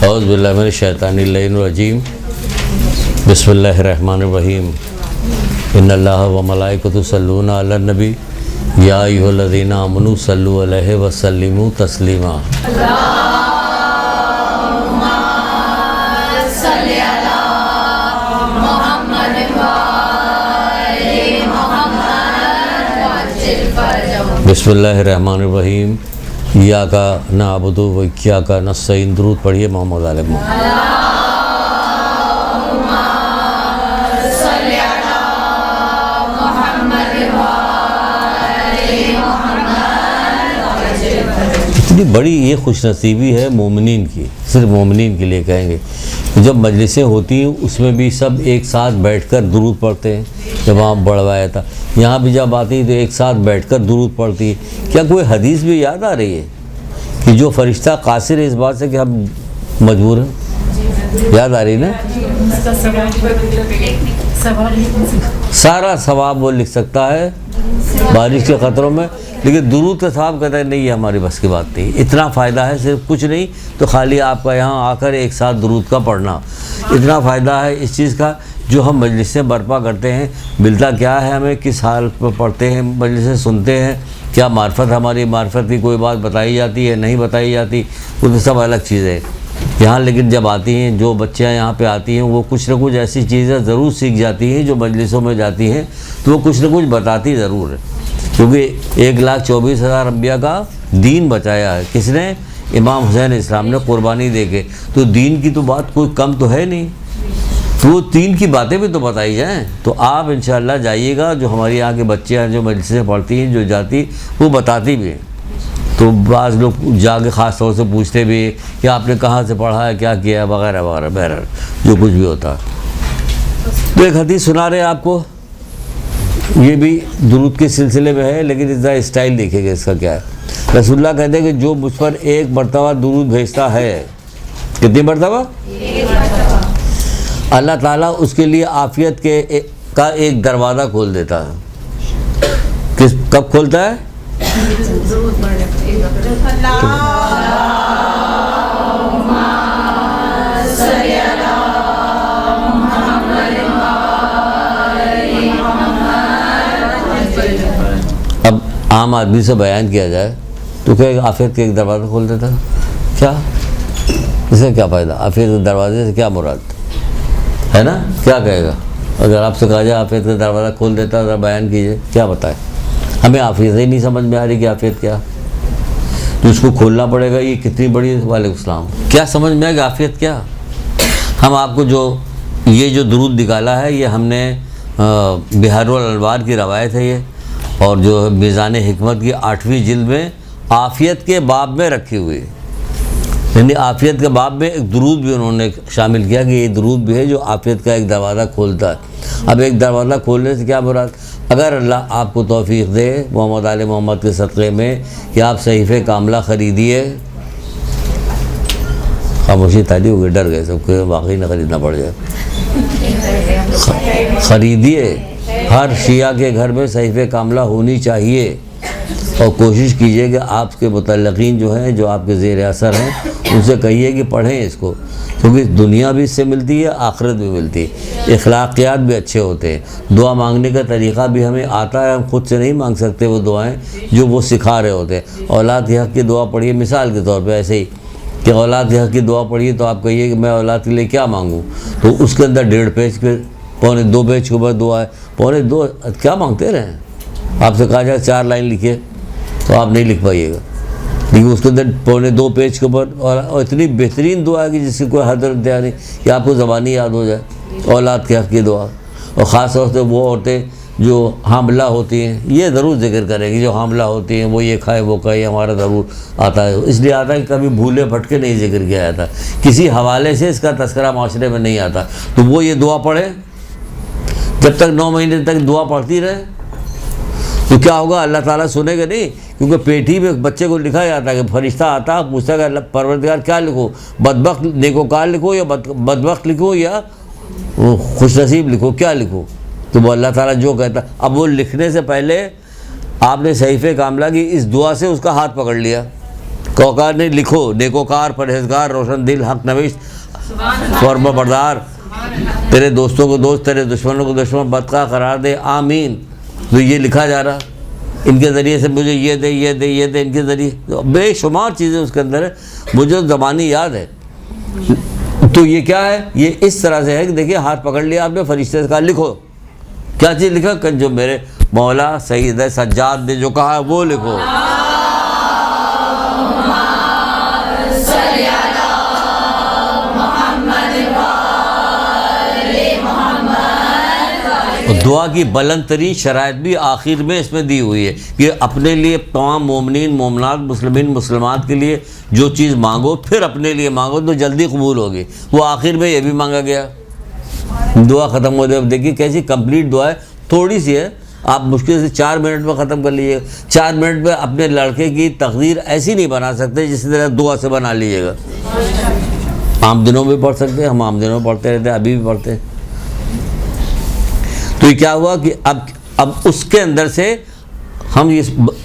اعوذ باللہ من الشیطان الرجیم بسم اللہ الرحمن الرحیم ان اللہ و ملائکۃ یصلون علی النبی یا ایھا الذین آمنوا صلوا علیہ وسلموا تسلیما اللہم صلی علی محمد وآل محمد وعجل فرجهم۔ بسم اللہ الرحمن الرحیم ایاک نعبد و ایاک نستعین۔ درود پڑھیے محمد علیہ محمد۔ اللہم صلی علی محمد وآل محمد وعجل فرجهم۔ اتنی بڑی یہ خوش نصیبی ہے مومنین کی، صرف مومنین کے لیے کہیں گے، جب مجلسیں ہوتی ہیں اس میں بھی سب ایک ساتھ بیٹھ کر درود پڑھتے ہیں۔ جب وہاں بڑھوایا تھا، یہاں بھی جب آتی تو ایک ساتھ بیٹھ کر درود پڑھتی ہے۔ کیا کوئی حدیث بھی یاد آ رہی ہے کہ جو فرشتہ قاصر ہے اس بات سے کہ ہم مجبور ہیں؟ یاد آ رہی نا؟ سارا ثواب وہ لکھ سکتا ہے بارش کے قطروں میں، لیکن درود کا ثواب کہتا ہے نہیں، یہ ہماری بس کی بات نہیں۔ اتنا فائدہ ہے، صرف کچھ نہیں تو خالی آپ کا یہاں آ کر ایک ساتھ درود کا پڑھنا، اتنا فائدہ ہے اس چیز کا جو ہم مجلسیں برپا کرتے ہیں۔ ملتا کیا ہے ہمیں؟ کس حال پر پڑھتے ہیں، مجلسیں سنتے ہیں، کیا معرفت، ہماری معرفت کی کوئی بات بتائی جاتی ہے نہیں بتائی جاتی، وہ تو سب الگ چیزیں ہیں یہاں۔ لیکن جب آتی ہیں جو بچیاں یہاں پہ آتی ہیں وہ کچھ نہ کچھ ایسی چیزیں ضرور سیکھ جاتی ہیں، جو مجلسوں میں جاتی ہیں تو وہ کچھ نہ کچھ بتاتی ضرور ہے، کیونکہ 1,24,000 انبیاء کا دین بچایا ہے کس نے؟ امام حسین اسلام نے قربانی دے کے۔ تو دین کی تو بات کوئی کم تو ہے نہیں، تو وہ دین کی باتیں بھی تو بتائی جائیں۔ تو آپ انشاءاللہ جائیے گا، جو ہماری یہاں کے بچے ہیں جو مجلسیں پڑھتی ہیں جو جاتی وہ بتاتی بھی ہیں۔ تو بعض لوگ جا کے خاص طور سے پوچھتے بھی کہ آپ نے کہاں سے پڑھا ہے، کیا کیا ہے، وغیرہ وغیرہ، بہرحال جو کچھ بھی ہوتا ہے۔ تو ایک حدیث سنا رہے ہیں آپ کو، یہ بھی درود کے سلسلے میں ہے، لیکن اس کا اسٹائل دیکھیں گے اس کا کیا ہے۔ رسول اللہ کہتے ہیں کہ جو مجھ پر ایک مرتبہ درود بھیجتا ہے، کتنی مرتبہ؟ اللہ تعالیٰ اس کے لیے عافیت کا ایک دروازہ کھول دیتا ہے۔ کب کھولتا ہے؟ اب عام آدمی سے بیان کیا جائے تو کہ عافیت کے ایک دروازہ کھول دیتا ہے، کیا اس سے کیا فائدہ؟ عافیت کے دروازے سے کیا مراد ہے نا؟ کیا کہے گا اگر آپ سے کہا جائے عافیت کا دروازہ کھول دیتا ہے؟ ذرا بیان کیجئے، کیا بتائے؟ ہمیں عافیت ہی نہیں سمجھ میں آ رہی کہ عافیت کیا، تو اس کو کھولنا پڑے گا۔ یہ کتنی بڑی، وعلیکم السلام، کیا سمجھ میں آئے کہ عافیت کیا؟ ہم آپ کو یہ جو درود نکالا ہے یہ ہم نے بحار الانوار کی روایت ہے یہ، اور جو میزان حکمت کی 8ویں جلد میں عافیت کے باب میں رکھی ہوئی، یعنی عافیت کے باب میں ایک درود بھی انہوں نے شامل کیا کہ یہ درود بھی ہے جو عافیت کا ایک دروازہ کھولتا ہے۔ اب ایک دروازہ کھولنے سے کیا مراد؟ اگر اللہ آپ کو توفیق دے محمد آل محمد کے صدقے میں کہ آپ صحیفہ کاملہ خریدیے، خاموشی تالی ہو گئی، ڈر گئے سب کو واقعی نہ خریدنا پڑ جائے، خریدیے۔ ہر شیعہ کے گھر میں صحیفہ کاملہ ہونی چاہیے، اور کوشش کیجئے کہ آپ کے متعلقین جو ہیں، جو آپ کے زیر اثر ہیں، ان سے کہیے کہ پڑھیں اس کو، کیونکہ دنیا بھی اس سے ملتی ہے، آخرت بھی ملتی ہے، اخلاقیات بھی اچھے ہوتے ہیں۔ دعا مانگنے کا طریقہ بھی ہمیں آتا ہے، ہم خود سے نہیں مانگ سکتے وہ دعائیں جو وہ سکھا رہے ہوتے ہیں۔ اولاد کے حق کی دعا پڑھیے، مثال کے طور پہ ایسے ہی کہ اولاد کے حق کی دعا پڑھیے تو آپ کہیے کہ میں اولاد کے لیے کیا مانگوں، تو اس کے اندر 1.5 پیج کے 2 پیج کے اوپر دعا ہے، 2.5 کیا مانگتے رہیں؟ آپ سے کہا جائے 4 لائن لکھیے تو آپ نہیں لکھ پائیے گا، لیکن اس کے اندر 2.25 پیج کے اوپر اور اتنی بہترین دعا ہے کہ جس کی کوئی حد انتہا نہیں، کہ آپ کو زبانی یاد ہو جائے اولاد کے حق کی دعا۔ اور خاص طور سے وہ عورتیں جو حاملہ ہوتی ہیں یہ ضرور ذکر کریں گی، جو حاملہ ہوتی ہیں وہ یہ کھائے وہ کھائے، ہمارا ضرور آتا ہے، اس لیے آتا ہے کہ کبھی بھولے بھٹکے نہیں ذکر کیا جاتا، کسی حوالے سے اس کا تذکرہ معاشرے میں نہیں آتا، تو وہ یہ دعا پڑھے، جب تک 9 مہینے تک دعا پڑھتی رہے تو کیا ہوگا؟ اللہ تعالیٰ سنے گا نہیں، کیونکہ پیٹھی میں بچے کو لکھا جاتا ہے کہ فرشتہ آتا پوچھتا ہے کہ پروردگار کیا لکھو، بدبخت نیکوکار لکھو یا بدبخت لکھو یا خوش نصیب لکھو، کیا لکھو؟ تو وہ اللہ تعالیٰ جو کہتا، اب وہ لکھنے سے پہلے آپ نے صحیفہ کاملہ کی اس دعا سے اس کا ہاتھ پکڑ لیا، کوکار نے لکھو نیکوکار پرہیزگار روشن دل حق نویس فرما بردار، تیرے دوستوں کو دوست تیرے دشمنوں کو دشمن بدخواہ قرار دے آمین۔ تو یہ لکھا جا رہا، ان کے ذریعے سے مجھے یہ دے یہ دے یہ دے، ان کے ذریعے بے شمار چیزیں اس کے اندر ہے، مجھے زبانی یاد ہے۔ تو یہ کیا ہے؟ یہ اس طرح سے ہے کہ دیکھیے ہاتھ پکڑ لیا آپ نے، فرشتے سے کہا لکھو، کیا چیز لکھا کہ جو میرے مولا سید سجاد نے جو کہا ہے وہ لکھو۔ دعا کی بلند ترین شرائط بھی آخر میں اس میں دی ہوئی ہے کہ اپنے لیے تمام مومنین مومنات مسلمین مسلمات کے لیے جو چیز مانگو پھر اپنے لیے مانگو تو جلدی قبول ہوگی۔ وہ آخر میں یہ بھی مانگا گیا، دعا ختم ہو جائے۔ دیکھیے کیسی کمپلیٹ دعا ہے، تھوڑی سی ہے، آپ مشکل سے 4 منٹ میں ختم کر لیجیے گا۔ 4 منٹ میں اپنے لڑکے کی تقدیر ایسی نہیں بنا سکتے جس طرح دعا سے بنا لیجیے گا۔ عام دنوں میں پڑھ سکتے ہیں، ہم عام دنوں میں پڑھتے رہتے ہیں، ابھی بھی پڑھتے ہیں۔ تو یہ کیا ہوا کہ اب اس کے اندر سے ہم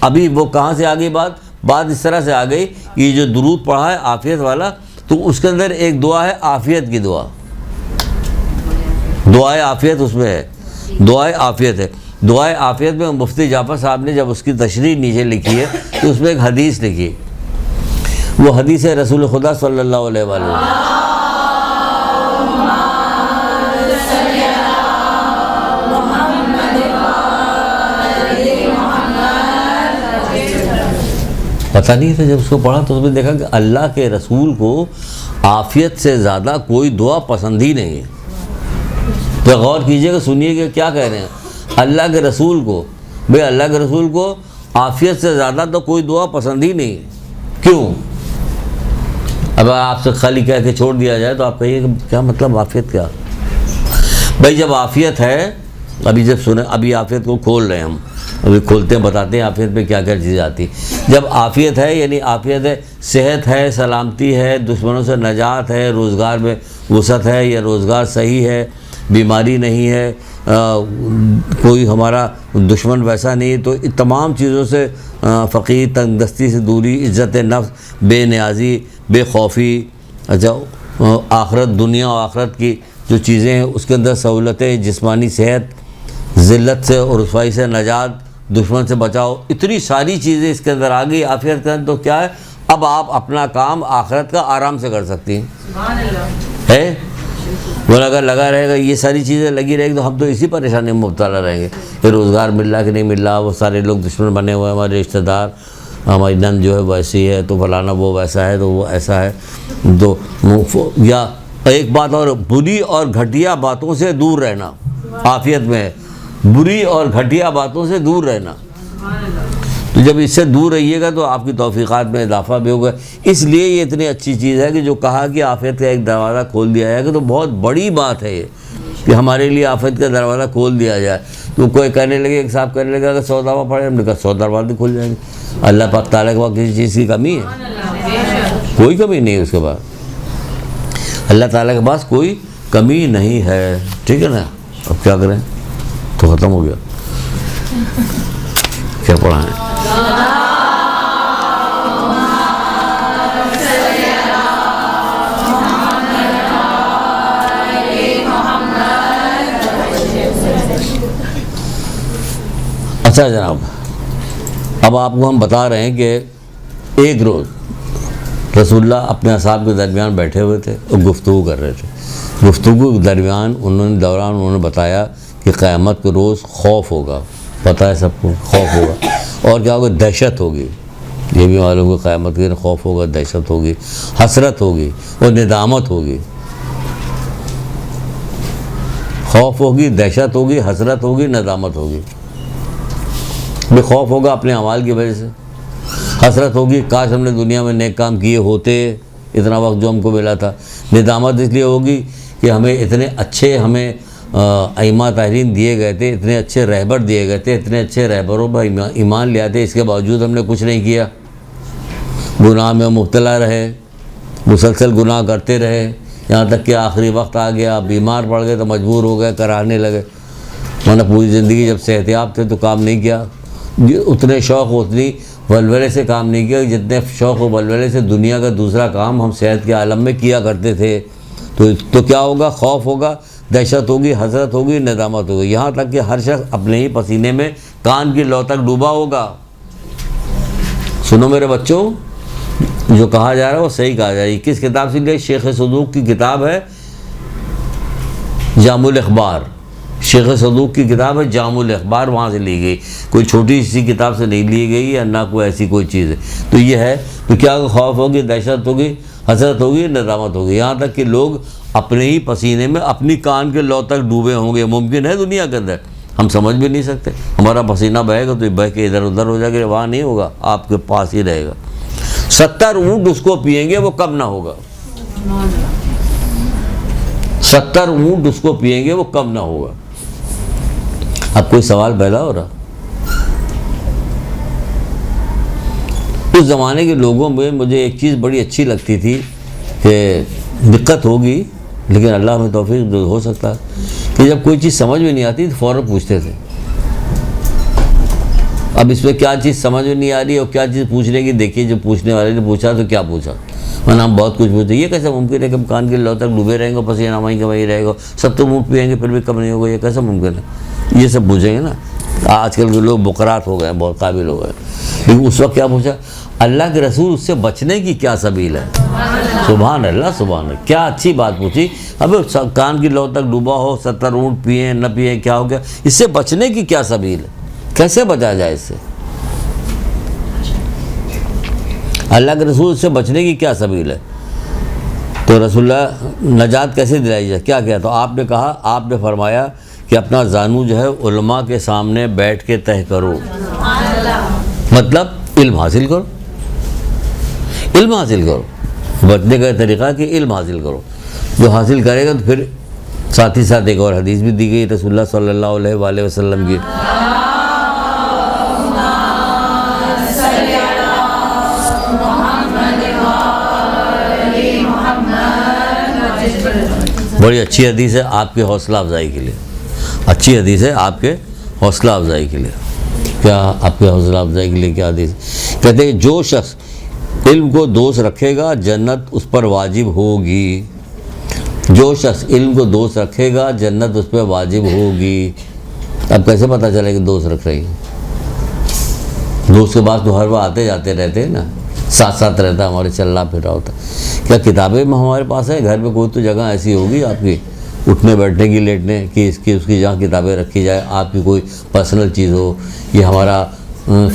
ابھی وہ کہاں سے آ گئی بات اس طرح سے آ گئی، یہ جو درود پڑھا ہے عافیت والا، تو اس کے اندر ایک دعا ہے عافیت کی دعا، دعائے عافیت اس میں ہے، دعائے عافیت ہے۔ دعائے عافیت میں مفتی جعفر صاحب نے جب اس کی تشریح نیچے لکھی ہے تو اس میں ایک حدیث لکھی، وہ حدیث ہے رسول خدا صلی اللہ علیہ وسلم۔ پتہ نہیں تھا، جب اس کو پڑھا تو اس میں دیکھا کہ اللہ کے رسول کو عافیت سے زیادہ کوئی دعا پسند ہی نہیں ہے۔ تو غور کیجئے گا، سنیے کہ کیا کہہ رہے ہیں، اللہ کے رسول کو، بھئی اللہ کے رسول کو عافیت سے زیادہ تو کوئی دعا پسند ہی نہیں ہے۔ کیوں؟ اب آپ سے خالی کہہ کے چھوڑ دیا جائے تو آپ کہیے کہ کیا مطلب عافیت کیا؟ بھئی جب عافیت ہے، ابھی جب سنیں، ابھی عافیت کو کھول رہے ہیں ہم، ابھی کھولتے ہیں، بتاتے ہیں عافیت میں کیا کیا چیزیں آتی۔ جب عافیت ہے یعنی عافیت ہے، صحت ہے، سلامتی ہے، دشمنوں سے نجات ہے، روزگار میں وسعت ہے یا روزگار صحیح ہے، بیماری نہیں ہے، کوئی ہمارا دشمن ویسا نہیں، تو ان تمام چیزوں سے فقیر، تنگ دستی سے دوری، عزت نفس، بے نیازی، بے خوفی، اچھا آخرت، دنیا و آخرت کی جو چیزیں ہیں اس کے اندر سہولتیں، جسمانی صحت، ذلت سے اور رسوائی سے نجات، دشمن سے بچاؤ، اتنی ساری چیزیں اس کے اندر آ گئی عافیت کے اندر۔ تو کیا ہے، اب آپ اپنا کام آخرت کا آرام سے کر سکتی ہیں، ہے وہ اگر لگا رہے گا، یہ ساری چیزیں لگی رہے گی تو ہم تو اسی پریشانی میں مبتلا رہیں گے کہ روزگار مل رہا کہ نہیں مل رہا، وہ سارے لوگ دشمن بنے ہوئے ہیں، ہمارے رشتہ دار، ہماری نند جو ہے ویسی ہے تو فلانا وہ ویسا ہے تو وہ ایسا ہے، تو یا ایک بات اور، بری اور گھٹیا باتوں سے دور رہنا عافیت میں ہے، بری اور گھٹیا باتوں سے دور رہنا۔ تو جب اس سے دور رہیے گا تو آپ کی توفیقات میں اضافہ بھی ہوگا۔ اس لیے یہ اتنی اچھی چیز ہے کہ جو کہا کہ عافیت کا ایک دروازہ کھول دیا جائے گا، تو بہت بڑی بات ہے یہ کہ ہمارے لیے عافیت کا دروازہ کھول دیا جائے۔ تو کوئی کہنے لگے، ایک صاحب کہنے لگا کہ 100 دفعہ پڑھے، ہم نے کہا 100 دروازے کھل جائیں گے۔ اللہ پاک تعالیٰ کے پاس کسی چیز کی کمی ہے؟ کوئی کمی نہیں ہے اس کے پاس، اللہ تعالیٰ کے پاس کوئی کمی نہیں ہے، ٹھیک ہے نا۔ اب کیا کریں، تو ختم ہو گیا، کیا پڑھائیں؟ اچھا جناب، اب آپ کو ہم بتا رہے ہیں کہ ایک روز رسول اللہ اپنے اصحاب کے درمیان بیٹھے ہوئے تھے اور گفتگو کر رہے تھے۔ گفتگو کے دوران انہوں نے بتایا کہ قیامت کے روز خوف ہوگا، پتہ ہے سب کو، خوف ہوگا، اور کیا ہوگا، دہشت ہوگی، یہ بھی معلوم کہ قیامت کے دن خوف ہوگا، دہشت ہوگی، حسرت ہوگی اور ندامت ہوگی۔ خوف ہوگی، دہشت ہوگی، حسرت ہوگی، ندامت ہوگی۔ میں خوف ہوگا اپنے اعمال کی وجہ سے، حسرت ہوگی کاش ہم نے دنیا میں نیک کام کیے ہوتے، اتنا وقت جو ہم کو ملا تھا۔ ندامت اس لیے ہوگی کہ ہمیں اتنے اچھے ائمہ طاہرین دیے گئے تھے، اتنے اچھے رہبر دیے گئے تھے، اتنے اچھے رہبروں پر ایمان لے آتے، اس کے باوجود ہم نے کچھ نہیں کیا، گناہ میں مبتلا رہے، مسلسل گناہ کرتے رہے، یہاں تک کہ آخری وقت آ گیا، بیمار پڑ گئے تو مجبور ہو گئے، کرانے لگے، میں نے پوری زندگی جب صحتیاب تھے تو کام نہیں کیا، اتنے شوق، اتنی ولولے سے کام نہیں کیا، جتنے شوق و ولولے سے دنیا کا دوسرا کام ہم صحت کے عالم میں کیا کرتے تھے، تو کیا ہوگا؟ خوف ہوگا، دہشت ہوگی، حسرت ہوگی، ندامت ہوگی، یہاں تک کہ ہر شخص اپنے ہی پسینے میں کان کی لو تک ڈوبا ہوگا۔ سنو میرے بچوں، جو کہا جا رہا ہے وہ صحیح کہا جا رہا ہے۔ کس کتاب سے لے؟ شیخ صدوق کی کتاب ہے جامع الاخبار، شیخ صدوق کی کتاب ہے جامع الاخبار، وہاں سے لی گئی، کوئی چھوٹی سی کتاب سے نہیں لی گئی ہے، نہ کوئی ایسی کوئی چیز ہے۔ تو یہ ہے، تو کیا خوف ہوگی، دہشت ہوگی، حسرت ہوگی، ندامت ہوگی، یہاں تک کہ لوگ اپنے ہی پسینے میں اپنی کان کے لو تک ڈوبے ہوں گے۔ ممکن ہے دنیا کے اندر؟ ہم سمجھ بھی نہیں سکتے۔ ہمارا پسینہ بہے گا تو بہہ کے ادھر ادھر ہو جائے گا، وہاں نہیں ہوگا، آپ کے پاس ہی رہے گا۔ 70 اونٹ اس کو پئیں گے، وہ کم نہ ہوگا۔ 70 اونٹ اس کو پئیں گے، وہ کم نہ ہوگا۔ اب کوئی سوال پیدا ہو رہا؟ اس زمانے کے لوگوں میں مجھے ایک چیز بڑی اچھی لگتی تھی کہ دقت ہوگی لیکن اللہ میں توفیق ہو سکتا ہے کہ جب کوئی چیز سمجھ میں نہیں آتی تو فوراً پوچھتے تھے۔ اب اس میں کیا چیز سمجھ میں نہیں آ رہی اور کیا چیز پوچھنے کی، دیکھیے جو پوچھنے والے نے پوچھا تو کیا پوچھا، ورنہ ہم بہت کچھ پوچھتے، یہ کیسے ممکن ہے کہ ہم کان کے لو تک ڈوبے رہیں گے، پسینہ وہیں کا وہیں رہے گا، سب تو منہ پئیں گے پھر بھی کم نہیں ہوگا، یہ کیسے ممکن ہے؟ یہ سب پوچھیں گے نا۔ آج کل کے لوگ بقرات ہو گئے، بہت قابل ہو گئے، لیکن اس وقت کیا پوچھا؟ اللہ کے رسول اس سے بچنے کی کیا سبیل ہے؟ سبحان اللہ، سبحان اللہ، کیا اچھی بات پوچھی۔ اب کان کی لو تک ڈوبا ہو، 70 اونٹ پئیں نہ پئیں، کیا ہو گیا؟ اس سے بچنے کی کیا سبیل ہے؟ کیسے بچا جائے اس سے؟ اللہ کے رسول سے بچنے کی کیا سبیل ہے؟ تو رسول اللہ نجات کیسے دلائی جائے؟ کیا کیا؟ تو آپ نے کہا، آپ نے فرمایا کہ اپنا زانو جو ہے علماء کے سامنے بیٹھ کے تہہ کرو، مطلب علم حاصل کرو، علم حاصل کرو۔ بچنے کا طریقہ کہ علم حاصل کرو، جو حاصل کرے گا تو پھر ساتھ ہی ساتھ ایک اور حدیث بھی دی گئی رسول اللہ صلی اللہ علیہ وآلہ وسلم کی، بڑی اچھی حدیث ہے آپ کے حوصلہ افزائی کے لیے، اچھی حدیث ہے آپ کے حوصلہ افزائی کے لیے۔ کیا آپ کے حوصلہ افزائی کے لیے کیا حدیث؟ کہتے ہیں جو شخص علم کو دوست رکھے گا جنت اس پر واجب ہوگی، جو شخص علم کو دوست رکھے گا جنت اس پہ واجب ہوگی۔ اب کیسے پتہ چلے کہ دوست رکھ رہی ہیں؟ دوست کے پاس تو ہر بار آتے جاتے رہتے ہیں نا، ساتھ ساتھ رہتا ہے، ہمارے چلنا پھر رہا ہوتا ہے۔ کیا کتابیں ہمارے پاس ہے؟ گھر میں کوئی تو جگہ ایسی ہوگی آپ کی اٹھنے بیٹھنے کی، لیٹنے کی، اس کی جہاں کتابیں رکھی جائے، آپ کی کوئی پرسنل چیز ہو۔ یہ ہمارا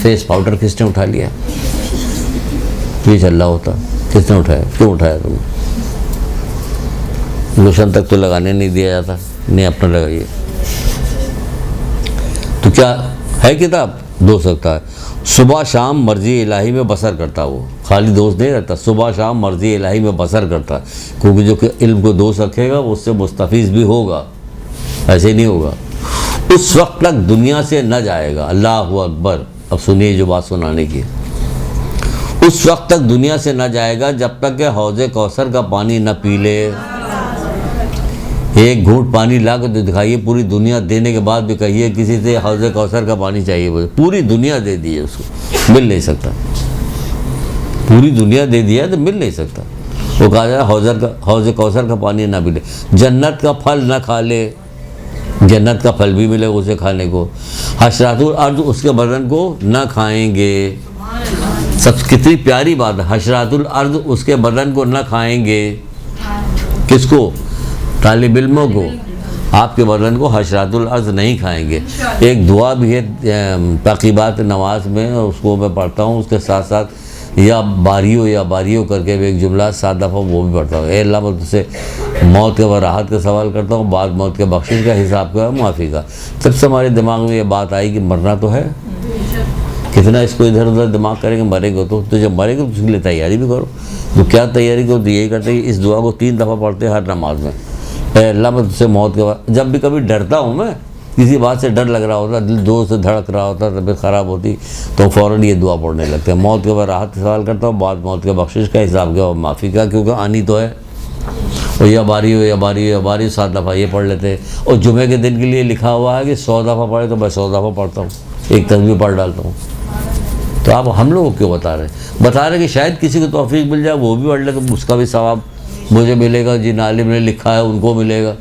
فیس پاؤڈر کس نے اٹھا لیا؟ یہ چل رہا ہوتا، کس نے اٹھایا؟ کیوں اٹھایا تم نے؟ لوشن تک تو لگانے نہیں دیا جاتا، نہیں اپنا لگائیے۔ تو کیا ہے کتاب؟ دو سکتا ہے، صبح شام مرضی الہی میں بسر کرتا، وہ خالی دوست نہیں رہتا، صبح شام مرضی الہی میں بسر کرتا، کیونکہ جو کہ علم کو دوست رکھے گا وہ اس سے مستفیض بھی ہوگا، ایسے نہیں ہوگا، اس وقت تک دنیا سے نہ جائے گا۔ اللہ اکبر! اب سنیے جو بات سنانے کی، اس وقت تک دنیا سے نہ جائے گا جب تک کہ حوض کوثر کا پانی نہ پی لے۔ ایک گھونٹ پانی لا کے دکھائیے پوری دنیا، دینے کے بعد بھی کہیے کسی سے حوض کوثر کا پانی چاہیے، مجھے پوری دنیا دے دیے، اس کو مل نہیں سکتا، پوری دنیا دے دیا تو مل نہیں سکتا۔ وہ کہا جائے حوض کوثر کا پانی نہ ملے، جنت کا پھل نہ کھا لے، جنت کا پھل بھی ملے اسے کھانے کو، حشرات الارض اس کے بدن کو نہ کھائیں گے۔ سب کتنی پیاری بات ہے، حشرات الارض اس کے بدن کو نہ کھائیں گے۔ کس کو؟ طالب علموں کو۔ آپ کے بدن کو حشرات الارض نہیں کھائیں گے۔ ایک دعا بھی ہے تعقیبات نماز میں، اس کو میں پڑھتا ہوں، اس کے ساتھ ساتھ یا باریو کر کے بھی ایک جملہ 7 دفعہ وہ بھی پڑھتا ہوں۔ اے اللہ میں تجھ سے موت کے بعد راحت کا سوال کرتا ہوں، بعد موت کے بخشش کا، حساب کا، معافی کا۔ جب سے ہمارے دماغ میں یہ بات آئی کہ مرنا تو ہے، کتنا اس کو ادھر ادھر دماغ کریں گے، مرے گا تو جب مرے گا تو اس کے لیے تیاری بھی کرو۔ تو کیا تیاری کرو؟ تو یہی کرتے کہ اس دعا کو 3 دفعہ پڑھتے ہیں ہر نماز میں۔ اے اللہ میں تجھ سے موت کے بعد، جب بھی کبھی ڈرتا ہوں میں، کسی بات سے ڈر لگ رہا ہوتا، دل زور سے دھڑک رہا ہوتا، طبیعت خراب ہوتی، تو فوراً یہ دعا پڑھنے لگتے ہیں۔ موت کے بعد راحت کا سوال کرتا ہوں، بعد موت کے بخشش کا، حساب کا، معافی کا، کیونکہ آنی تو ہے۔ اور یا باری 7 دفعہ یہ پڑھ لیتے ہیں۔ اور جمعے کے دن کے لیے لکھا ہوا ہے کہ 100 دفعہ پڑھے، تو میں 100 دفعہ پڑھتا ہوں، ایک تسبیح پڑھ ڈالتا ہوں۔ تو آپ ہم لوگوں کو کیوں بتا رہے ہیں کہ شاید کسی کو توفیق مل جائے وہ بھی پڑھ لے تو اس کا بھی ثواب مجھے ملے گا، جن عالم نے لکھا ہے ان کو ملے گا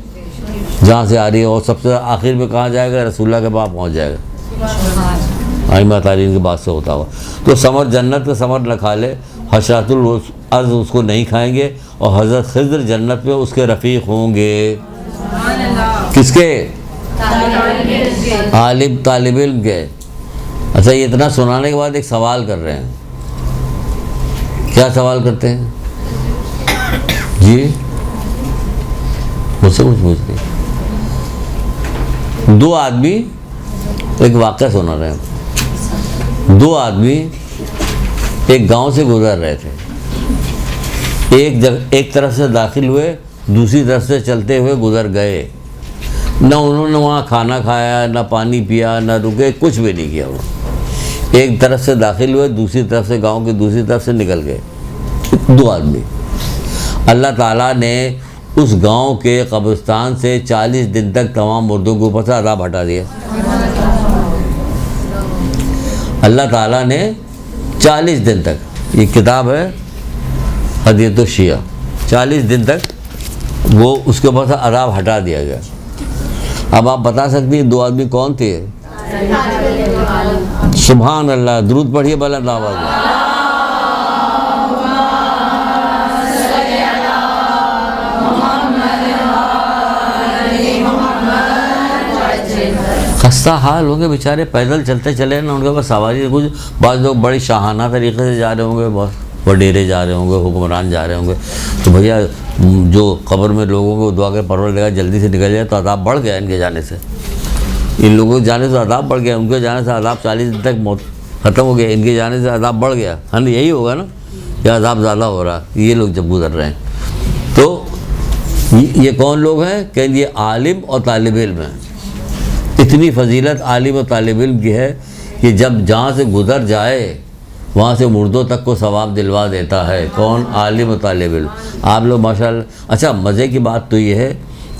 جہاں سے آ رہی ہے، اور سب سے آخر میں کہاں جائے گا؟ رسول اللہ کے پاس پہنچ جائے گا ائمہ تارین کے بعد سے ہوتا ہوا۔ تو ثمر جنت کا ثمر نہ کھا لے، حشرات الارض اس کو نہیں کھائیں گے، اور حضرت خضر جنت میں اس کے رفیق ہوں گے۔ کس کے؟ عالم طالب علم کے۔ اچھا، یہ اتنا سنانے کے بعد ایک سوال کر رہے ہیں، کیا سوال کرتے ہیں جی؟ مجھ سے کچھ پوچھ رہی۔ دو آدمی، ایک واقعہ سنا رہے ہیں، دو آدمی ایک گاؤں سے گزر رہے تھے، ایک طرف سے داخل ہوئے، دوسری طرف سے چلتے ہوئے گزر گئے، نہ انہوں نے وہاں کھانا کھایا، نہ پانی پیا، نہ رکے، کچھ بھی نہیں کیا۔ وہ ایک طرف سے داخل ہوئے، دوسری طرف سے، گاؤں کی دوسری طرف سے نکل گئے، دو آدمی۔ اللہ تعالیٰ نے اس گاؤں کے قبرستان سے 40 دن تک تمام مردوں کے اوپر سے عذاب ہٹا دیا۔ اللہ تعالیٰ نے 40 دن تک، یہ کتاب ہے ہدیۃ الشیعہ، 40 دن تک وہ اس کے اوپر سے عذاب ہٹا دیا گیا۔ اب آپ بتا سکتی ہیں دو آدمی کون تھے؟ سبحان اللہ، درود پڑھیے بلند آواز میں۔ خستہ حال ہوں گے بیچارے، پیدل چلتے چلے نا، ان کے پاس سواری کچھ، بعض لوگ بڑی شاہانہ طریقے سے جا رہے ہوں گے، بہت وڈیرے جا رہے ہوں گے، حکمران جا رہے ہوں گے، تو بھیا جو قبر میں لوگوں کو دعا کے پروردگار جلدی سے نکل جائے تو عذاب بڑھ گیا ان کے جانے سے، ان لوگوں کے جانے سے عذاب بڑھ گیا، ان کے جانے سے عذاب 40 دن تک موت ختم ہو گیا، ان کے جانے سے عذاب بڑھ گیا، ہاں یہی ہوگا نا، کہ عذاب زیادہ ہو رہا یہ لوگ جب گزر رہے ہیں۔ تو یہ کون لوگ ہیں؟ کہ یہ عالم اور طالب علم ہیں۔ اتنی فضیلت عالم و طالب علم کی ہے کہ جب جہاں سے گزر جائے وہاں سے مردوں تک کو ثواب دلوا دیتا ہے۔ کون؟ عالم و طالب علم۔ آپ لوگ ماشاءاللہ، اچھا مزے کی بات تو یہ ہے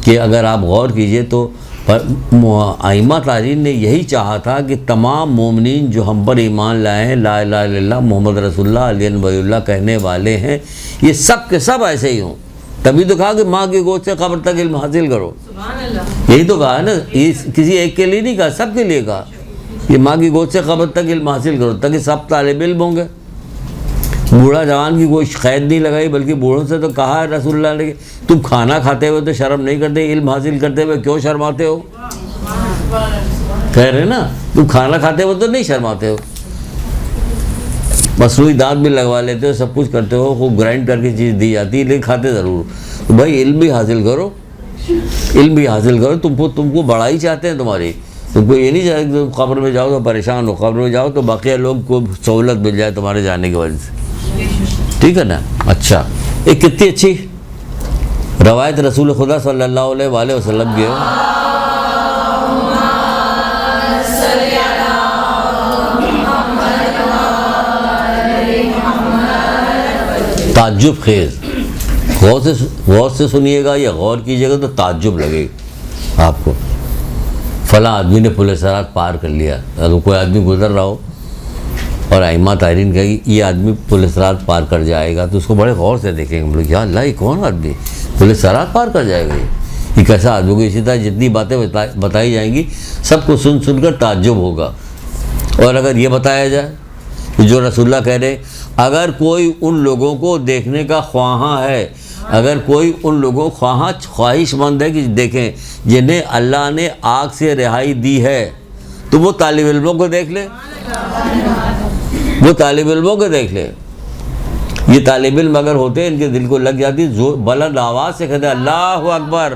کہ اگر آپ غور کیجئے تو ائمہ تارین نے یہی چاہا تھا کہ تمام مومنین جو ہم پر ایمان لائے ہیں، لا الہ الا اللہ محمد رسول اللہ علی ولی اللہ کہنے والے ہیں، یہ سب کے سب ایسے ہی ہوں۔ تبھی تو کہا کہ ماں کی گود سے قبر تک علم حاصل کرو، یہی تو کہا ہے نا، کسی ایک کے لیے نہیں کہا، سب کے لیے کہا، یہ ماں کی گود سے قبر تک علم حاصل کرو، تاکہ سب طالب علم ہوں گے۔ بوڑھا جوان کی کوئی قید نہیں لگائی، بلکہ بوڑھوں سے تو کہا ہے رسول اللہ نے، تم کھانا کھاتے ہوئے تو شرم نہیں کرتے، علم حاصل کرتے ہوئے کیوں شرماتے ہو؟ کہہ رہے نا، تم کھانا کھاتے ہوئے تو نہیں شرماتے ہو، مصنوعی دانت بھی لگوا لیتے ہو، سب کچھ کرتے ہو، خوب گرائنڈ کر کے چیز دی جاتی ہے، لیکن کھاتے ضرور ہو۔ بھائی علم بھی حاصل کرو، علم بھی حاصل کرو، تم کو بڑائی چاہتے ہیں تمہاری، تم کو یہ نہیں چاہتے کہ تم قبر میں جاؤ تو پریشان ہو، قبر میں جاؤ تو باقی لوگ کو سہولت مل جائے تمہارے جانے کی وجہ سے، ٹھیک ہے نا؟ اچھا، ایک کتنی اچھی روایت رسول خدا صلی اللہ علیہ وآلہ وسلم کی ہے، تعجب خیز، غور سے سنیے گا یا غور کیجیے گا تو تعجب لگے گا آپ کو۔ فلاں آدمی نے پل صراط پار کر لیا، اگر کوئی آدمی گزر رہا ہو اور ائمہ تارین کہے یہ آدمی پل صراط پار کر جائے گا تو اس کو بڑے غور سے دیکھیں گے، ہم لوگ یا اللہ یہ کون آدمی پل صراط پار کر جائے گا، یہ کیسا آدمی کو؟ اسی طرح جتنی باتیں بتائی جائیں گی سب کو سن کر تعجب ہوگا۔ اور اگر یہ بتایا جائے جو رسول اللہ کہہ رہے، اگر کوئی ان لوگوں کو دیکھنے کا خواہاں ہے، اگر کوئی ان لوگوں خواہش مند ہے کہ دیکھیں جنہیں اللہ نے آگ سے رہائی دی ہے، تو وہ طالب علموں کو دیکھ لے، وہ طالب علموں کو دیکھ لے۔ یہ طالب علم اگر ہوتے ان کے دل کو لگ جاتی، بلند آواز سے کہتے اللہ اکبر،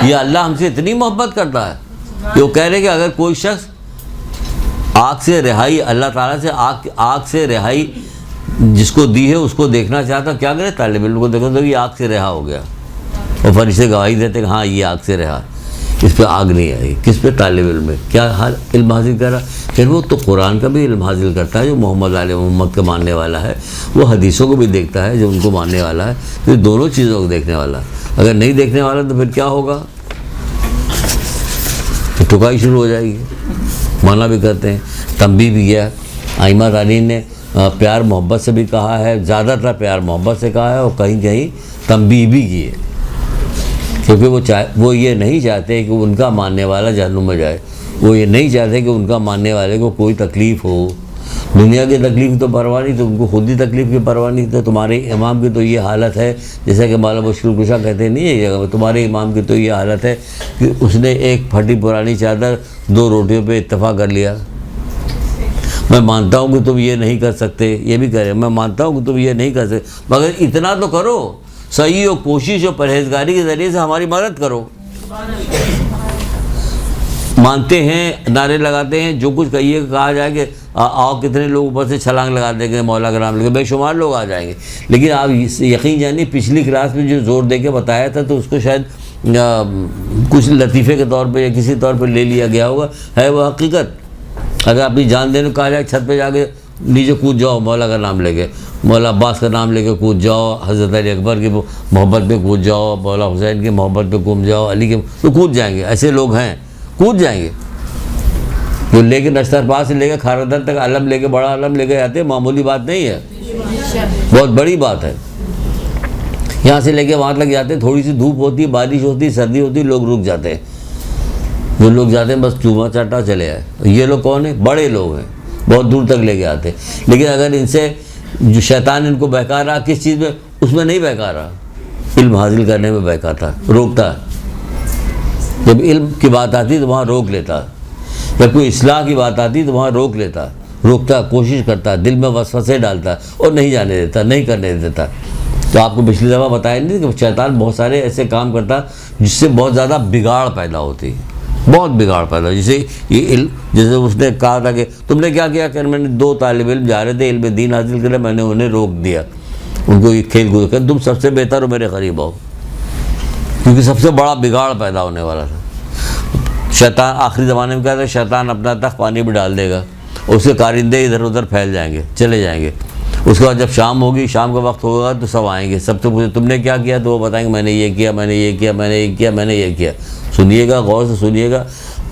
یہ اللہ ہم سے اتنی محبت کرتا ہے کہ وہ کہہ رہے کہ اگر کوئی شخص آگ سے رہائی، اللہ تعالیٰ سے آگ سے رہائی جس کو دی ہے اس کو دیکھنا چاہتا، کیا کرے؟ طالب علم کو دیکھو تو یہ آگ سے رہا ہو گیا، اور فرشتے گواہی دیتے کہ ہاں یہ آگ سے رہا، اس پہ آگ نہیں آئی۔ کس پہ؟ طالب علم میں۔ کیا حال علم حاصل کر رہا؟ پھر وہ تو قرآن کا بھی علم حاصل کرتا ہے جو محمد علیہ محمد کا ماننے والا ہے، وہ حدیثوں کو بھی دیکھتا ہے جو ان کو ماننے والا ہے، تو دونوں چیزوں کو دیکھنے والا۔ اگر نہیں دیکھنے والا تو پھر کیا ہوگا؟ ٹھکائی شروع ہو جائے گی. منع بھی کرتے ہیں, تنبیہ بھی کیا. ائمہ تعلیم نے پیار محبت سے بھی کہا ہے, زیادہ تر پیار محبت سے کہا ہے, اور کہیں کہیں تنبیہ بھی کی ہے, کیونکہ وہ یہ نہیں چاہتے کہ ان کا ماننے والا جہنم میں جائے. وہ یہ نہیں چاہتے کہ ان کا ماننے والے کو کوئی تکلیف ہو. دنیا کی تکلیف تو پرواہ نہیں, تو ان کو خود ہی تکلیف کی پرواہ نہیں. تو تمہارے امام کی تو یہ حالت ہے, جیسا کہ مولانا مشکل کشا کہتے نہیں ہے جگہ, تمہارے امام کی تو یہ حالت ہے کہ اس نے ایک پھٹی پرانی چادر 2 روٹیوں پہ اتفاق کر لیا. میں مانتا ہوں کہ تم یہ نہیں کر سکتے, یہ بھی کہہ رہے, میں مانتا ہوں کہ تم یہ نہیں کر سکتے, مگر اتنا تو کرو, صحیح و کوشش و پرہیزگاری کے ذریعے سے ہماری مدد کرو. مانتے ہیں, نعرے لگاتے ہیں, جو کچھ کہیے کہا جائے کہ آؤ, کتنے لوگ اوپر سے چھلانگ لگا دیں گے مولا کا نام لے کے, بے شمار لوگ آ جائیں گے. لیکن آپ یقین جانیے پچھلی کلاس میں جو زور دے کے بتایا تھا تو اس کو شاید کچھ لطیفے کے طور پہ یا کسی طور پہ لے لیا گیا ہوگا, ہے وہ حقیقت. اگر اپنی جان دینے کو کہا جائے چھت پہ جا کے نیچے کود جاؤ, مولا کا نام لے کے, مولا عباس کا نام لے کے کود جاؤ, حضرت علی اکبر کی محبت پہ کود جاؤ, مولا حسین کی محبت پہ کود جاؤ, علی کے, تو کود جائیں گے. ایسے لوگ ہیں, کود جائیں گے. جو لے کے نشتر سے لے کے کھارادر تک علم لے کے, بڑا علم لے کے آتے ہیں, معمولی بات نہیں ہے, بہت بڑی بات ہے. یہاں سے لے کے وہاں تک جاتے ہیں, تھوڑی سی دھوپ ہوتی ہے, بارش ہوتی ہے, سردی ہوتی ہے, لوگ رک جاتے ہیں. جو لوگ جاتے ہیں بس چوما چاٹا چلے آئے. یہ لوگ کون ہیں؟ بڑے لوگ ہیں, بہت دور تک لے کے آتے ہیں. لیکن اگر ان سے جو شیطان ان کو بہکا رہا کس چیز میں, اس میں نہیں بہکا رہا, علم حاصل کرنے میں بہکاتا, روکتا. جب علم کی بات آتی تو وہاں روک لیتا, جب کوئی اصلاح کی بات آتی تو وہاں روک لیتا, روکتا, کوشش کرتا, دل میں وسوسے ڈالتا اور نہیں جانے دیتا, نہیں کرنے دیتا. تو آپ کو پچھلی دفعہ بتایا نہیں کہ شیطان بہت سارے ایسے کام کرتا جس سے بہت زیادہ بگاڑ پیدا ہوتی, بہت بگاڑ پیدا. جیسے یہ علم, جیسے اس نے کہا تھا کہ تم نے کیا کیا, کہ میں نے 2 طالب علم جا رہے تھے علم دین حاصل کرے, میں نے انہیں روک دیا, ان کو یہ کھیل کود کر, تم سب سے بہتر ہو, میرے قریب آؤ, کیونکہ سب سے بڑا بگاڑ پیدا ہونے والا تھا. شیطان آخری زمانے میں کہا تھا شیطان اپنا تخت پانی میں ڈال دے گا, اور اس کے کارندے ادھر ادھر پھیل جائیں گے, چلے جائیں گے. اس کے بعد جب شام ہوگی, شام کا وقت ہوگا تو سب آئیں گے, سب سے پوچھے تم نے کیا کیا, تو وہ بتائیں گے میں نے یہ کیا, میں نے یہ کیا, میں نے یہ کیا, میں نے یہ کیا. سنیے گا, غور سے سنیے گا,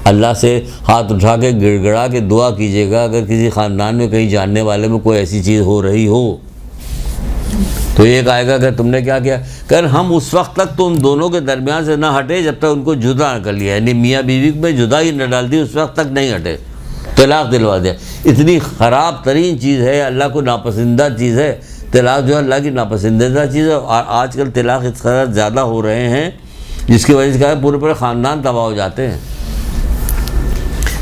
اللہ سے ہاتھ اٹھا کے گڑ گڑا کے دعا کیجیے گا. اگر کسی خاندان میں کہیں جاننے والے میں کوئی ایسی چیز ہو رہی ہو تو ایک آئے گا کہ تم نے کیا کیا, کہ ہم اس وقت تک تو ان دونوں کے درمیان سے نہ ہٹے جب تک ان کو جدا نہ کر لیا, یعنی میاں بیوی میں جدا ہی نہ ڈال دی, اس وقت تک نہیں ہٹے, طلاق دلوا دیا. اتنی خراب ترین چیز ہے, اللہ کو ناپسندہ چیز ہے طلاق, جو ہے اللہ کی ناپسندیدہ چیز ہے. اور آج کل طلاق اس قدر زیادہ ہو رہے ہیں جس کی وجہ سے کہا ہے پورے خاندان تباہ ہو جاتے ہیں.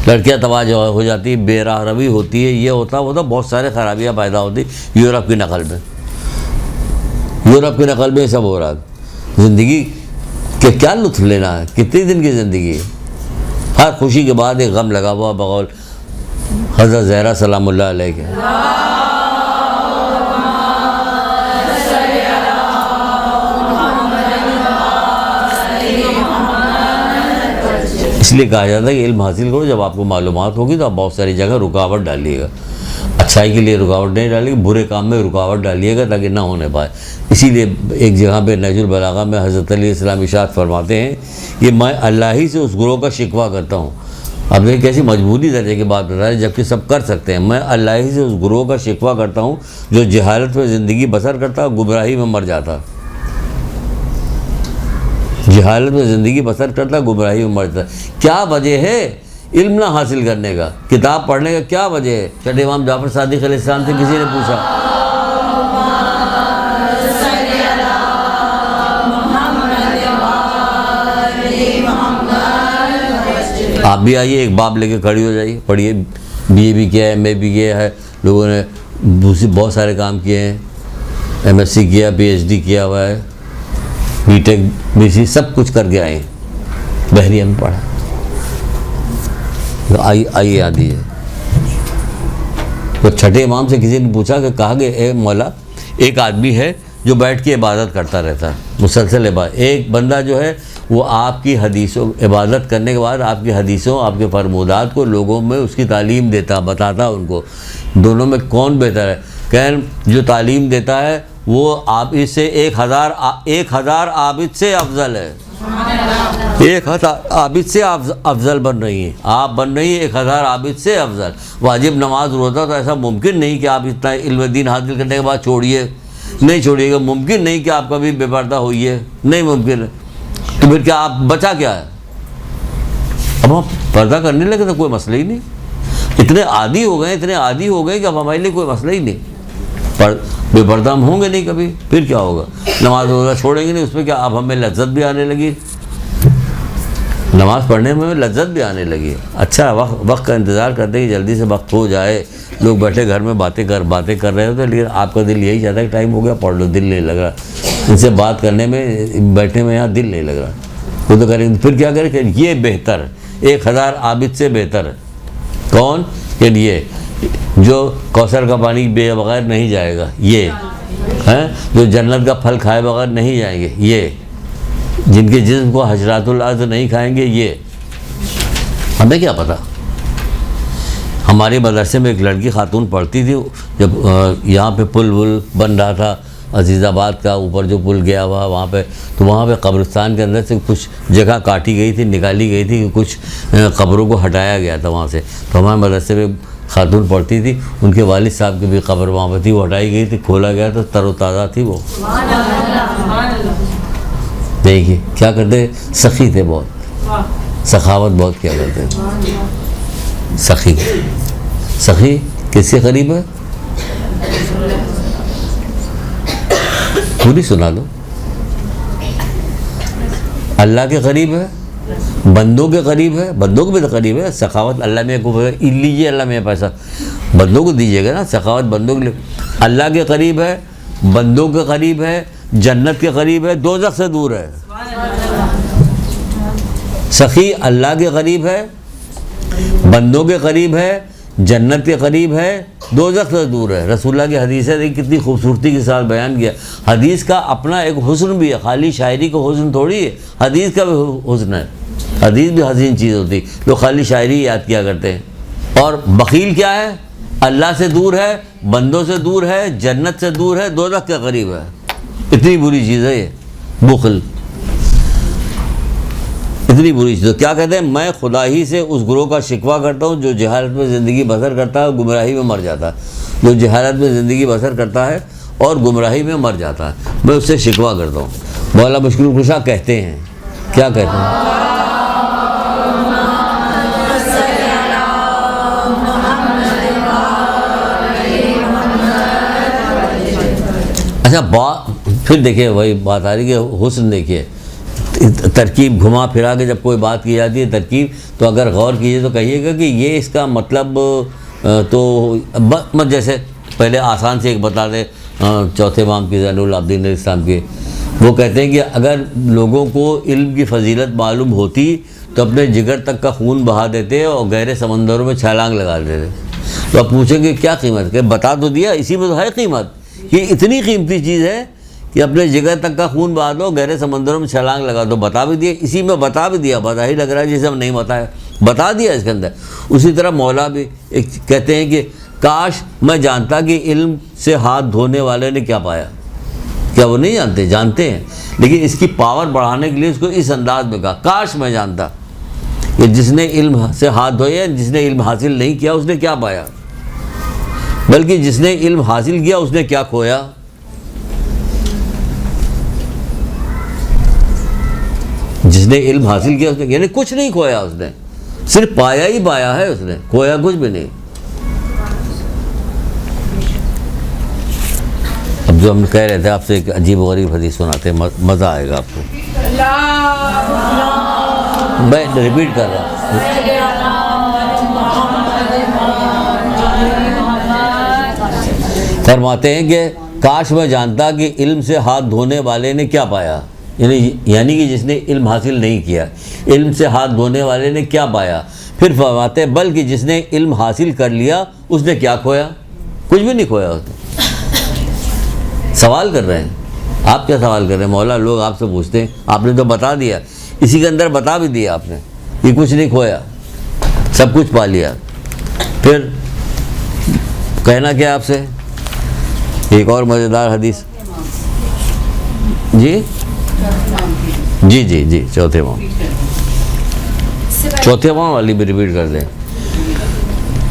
لڑکیاں تباہ ہو جاتی ہیں, بے راہ روی ہوتی ہے, یہ ہوتا بہت سارے خرابیاں پیدا ہوتی. یورپ کی نقل میں, یورپ کی نقل میں یہ سب ہو رہا ہے. زندگی کہ کیا لطف لینا ہے, کتنی دن کی زندگی ہے. ہر خوشی کے بعد ایک غم لگا ہوا, بقول حضرت زہرا سلام اللہ علیہ کے. اس لیے کہا جاتا ہے کہ علم حاصل کرو, جب آپ کو معلومات ہوگی تو آپ بہت ساری جگہ رکاوٹ ڈالیے گا. اچھائی کے لیے رکاوٹ نہیں ڈالیے گا, برے کام میں رکاوٹ ڈالیے گا تاکہ نہ ہونے پائے. اسی لیے ایک جگہ پہ نہج البلاغہ میں حضرت علیہ السلام ارشاد فرماتے ہیں کہ میں اللہ ہی سے اس گروہ کا شکوہ کرتا ہوں. اب دیکھیں کیسی مجبوری درجے کی بات بتا رہے ہیں, جبکہ سب کر سکتے ہیں. میں اللہ ہی سے اس گروہ کا شکوہ کرتا ہوں جو جہالت میں زندگی بسر کرتا, گمراہی میں مر جاتا. جہالت میں زندگی بسر کرتا, گمراہی میں مر جاتا. کیا وجہ ہے علم نہ حاصل کرنے کا, کتاب پڑھنے کا کیا وجہ ہے؟ چھٹے امام جعفر صادق علیہ السلام سے کسی نے پوچھا, آپ بھی آئیے, ایک باب لے کے کھڑی ہو جائیے, پڑھیے. بی اے بھی کیا ہے, ایم اے بھی کیا ہے, لوگوں نے دوسری بہت سارے کام کیے ہیں, ایم ایس سی کیا, پی ایچ ڈی کیا ہوا ہے, بی ٹیک بی سی سب کچھ کر کے آئے ہیں, بحریہ میں پڑھا. آئیے آ دیجیے. تو چھٹے امام سے کسی نے پوچھا کہ کہا کہ اے مولا, ایک آدمی ہے جو بیٹھ کے عبادت کرتا رہتا ہے, مسلسل عبادت. ایک بندہ جو ہے وہ آپ کی حدیثوں, عبادت کرنے کے بعد آپ کی حدیثوں, آپ کے فرمودات کو لوگوں میں اس کی تعلیم دیتا, بتاتا ان کو. دونوں میں کون بہتر ہے؟ کہ جو تعلیم دیتا ہے وہ آپ اس سے 1000 عابد سے افضل ہے. ایک ہزار عابد سے افضل بن رہی ہیں، آپ بن رہی ہیں 1000 عابد سے افضل۔ واجب نماز روزہ تو ایسا ممکن نہیں کہ آپ اتنا علم دین حاصل کرنے کے بعد چھوڑیے، نہیں چھوڑیے گا، ممکن نہیں کہ آپ کبھی بے پردہ ہوئیے، نہیں ممکن ہے۔ تو پھر کیا آپ بچا کیا ہے؟ اب ہم پردہ کرنے لگے تو کوئی مسئلہ ہی نہیں، اتنے عادی ہو گئے کہ اب ہمارے لیے کوئی مسئلہ ہی نہیں، بے پردہ ہم ہوں گے نہیں کبھی، پھر کیا ہوگا؟ نماز روزہ چھوڑیں گے نہیں، اس میں کیا اب ہمیں لذت بھی آنے لگی، نماز پڑھنے میں ہمیں لذت بھی آنے لگی۔ اچھا وقت کا انتظار کرتے ہیں کہ جلدی سے وقت ہو جائے، لوگ بیٹھے گھر میں باتیں کر رہے ہوتے ہیں، لیکن آپ کا دل یہی چاہتا ہے کہ ٹائم ہو گیا پڑھ لو، دل نہیں لگ رہا، ان سے بات کرنے میں بیٹھنے میں یہاں دل نہیں لگ رہا، وہ تو کریں پھر کیا کریں کہ یہ بہتر 1000 عابد سے بہتر کون؟ کہ یہ جو کوثر کا پانی بے بغیر نہیں جائے گا، یہ ہیں جو جنت کا پھل کھائے بغیر نہیں جائیں گے، یہ جن کے جسم کو حشرات الارض نہیں کھائیں گے، یہ ہمیں کیا پتہ۔ ہمارے مدرسے میں ایک لڑکی خاتون پڑھتی تھی، جب یہاں پہ پل بن رہا تھا عزیز آباد کا، اوپر جو پل گیا ہوا وہاں پہ، تو وہاں پہ قبرستان کے اندر سے کچھ جگہ کاٹی گئی تھی، نکالی گئی تھی، کہ کچھ قبروں کو ہٹایا گیا تھا وہاں سے، تو ہمارے مدرسے میں خاتون پڑھتی تھی، ان کے والد صاحب کی بھی قبر وہاں پہ تھی، وہ ہٹائی گئی تھی، کھولا گیا تو تر و تازہ تھی وہ۔ دیکھیے کیا کرتے، سخی تھے بہت، سخاوت بہت کیا کرتے تھے۔ سخی کس کے قریب ہے؟ پوری سنا دو۔ اللہ کے قریب ہے، بندوں کے قریب ہے، بندوں کو بھی تو قریب ہے۔ سخاوت اللہ میں کو لیجیے، اللہ میں پیسہ بندوں کو دیجیے گا نا، سخاوت بندوں کے لیے۔ اللہ کے قریب ہے، بندوں کے قریب ہے، جنت کے قریب ہے، دوزخ سے دور ہے۔ سخی اللہ کے قریب ہے، بندوں کے قریب ہے، جنت کے قریب ہے، دوزخ سے دور ہے۔ رسول اللہ کی حدیث ہے، کتنی خوبصورتی کے ساتھ بیان کیا۔ حدیث کا اپنا ایک حسن بھی ہے، خالی شاعری کا حسن تھوڑی ہے، حدیث کا بھی حسن ہے۔ حدیث بھی حسین چیز ہوتی، لوگ خالی شاعری یاد کیا کرتے ہیں۔ اور بخیل کیا ہے؟ اللہ سے دور ہے، بندوں سے دور ہے، جنت سے دور ہے، دوزخ کے قریب ہے۔ اتنی بری چیز ہے یہ بخل، اتنی بری چیز۔ کیا کہتے ہیں؟ میں خدا ہی سے اس گروہ کا شکوہ کرتا ہوں جو جہالت میں زندگی بسر کرتا ہے اور گمراہی میں مر جاتا ہے۔ جو جہالت میں زندگی بسر کرتا ہے اور گمراہی میں مر جاتا ہے، میں اس سے شکوہ کرتا ہوں۔ مولا مشکل کشا کہتے ہیں، کیا کہتے ہیں؟ اچھا پھر دیکھیں وہی بات آ رہی کہ حسن دیکھیے، ترکیب گھما پھرا کے جب کوئی بات کی جاتی ہے ترکیب، تو اگر غور کیجئے تو کہیے گا کہ یہ اس کا مطلب تو جیسے پہلے آسان سے ایک بتا دیں، چوتھے امام کی زین العابدین علیہ السلام کے، وہ کہتے ہیں کہ اگر لوگوں کو علم کی فضیلت معلوم ہوتی تو اپنے جگر تک کا خون بہا دیتے اور گہرے سمندروں میں چھلانگ لگا دیتے۔ تو آپ پوچھیں گے کیا قیمت؟ کہ بتا تو دیا، اسی میں تو ہے قیمت، یہ اتنی قیمتی چیز ہے کہ اپنے جگر تک کا خون بہا دو، گہرے سمندروں میں چھلانگ لگا دو، بتا بھی دیا، اسی میں بتا بھی دیا، پتہ ہی لگ رہا ہے جسے ہم نہیں بتایا، بتا دیا اس کے اندر۔ اسی طرح مولا بھی ایک کہتے ہیں کہ کاش میں جانتا کہ علم سے ہاتھ دھونے والے نے کیا پایا۔ کیا وہ نہیں جانتے؟ جانتے ہیں، لیکن اس کی پاور بڑھانے کے لیے اس کو اس انداز میں کہا، کاش میں جانتا کہ جس نے علم سے ہاتھ دھوئے، جس نے علم حاصل نہیں کیا اس نے کیا پایا، بلکہ جس نے علم حاصل کیا اس نے کیا کھویا۔ جس نے علم حاصل کیا اس نے یعنی کچھ نہیں کھویا، اس نے صرف پایا ہی پایا ہے، اس نے کھویا کچھ بھی نہیں۔ اب جو ہم کہہ رہے تھے آپ سے ایک عجیب و غریب حدیث سناتے ہیں، مزہ آئے گا آپ کو، میں ریپیٹ کر رہا ہوں۔ فرماتے ہیں کہ کاش میں جانتا کہ علم سے ہاتھ دھونے والے نے کیا پایا، یعنی کہ جس نے علم حاصل نہیں کیا، علم سے ہاتھ دھونے والے نے کیا پایا۔ پھر فرماتے ہیں بلکہ جس نے علم حاصل کر لیا اس نے کیا کھویا، کچھ بھی نہیں کھویا۔ اس نے سوال کر رہے ہیں، آپ کیا سوال کر رہے ہیں؟ مولا لوگ آپ سے پوچھتے ہیں، آپ نے تو بتا دیا، اسی کے اندر بتا بھی دیا آپ نے، یہ کچھ نہیں کھویا، سب کچھ پا لیا۔ پھر کہنا کیا آپ سے؟ ایک اور مزیدار حدیث، جی جی جی جی چوتھے امام۔ چوتھے امام والی بھی ریپیٹ کر دیں.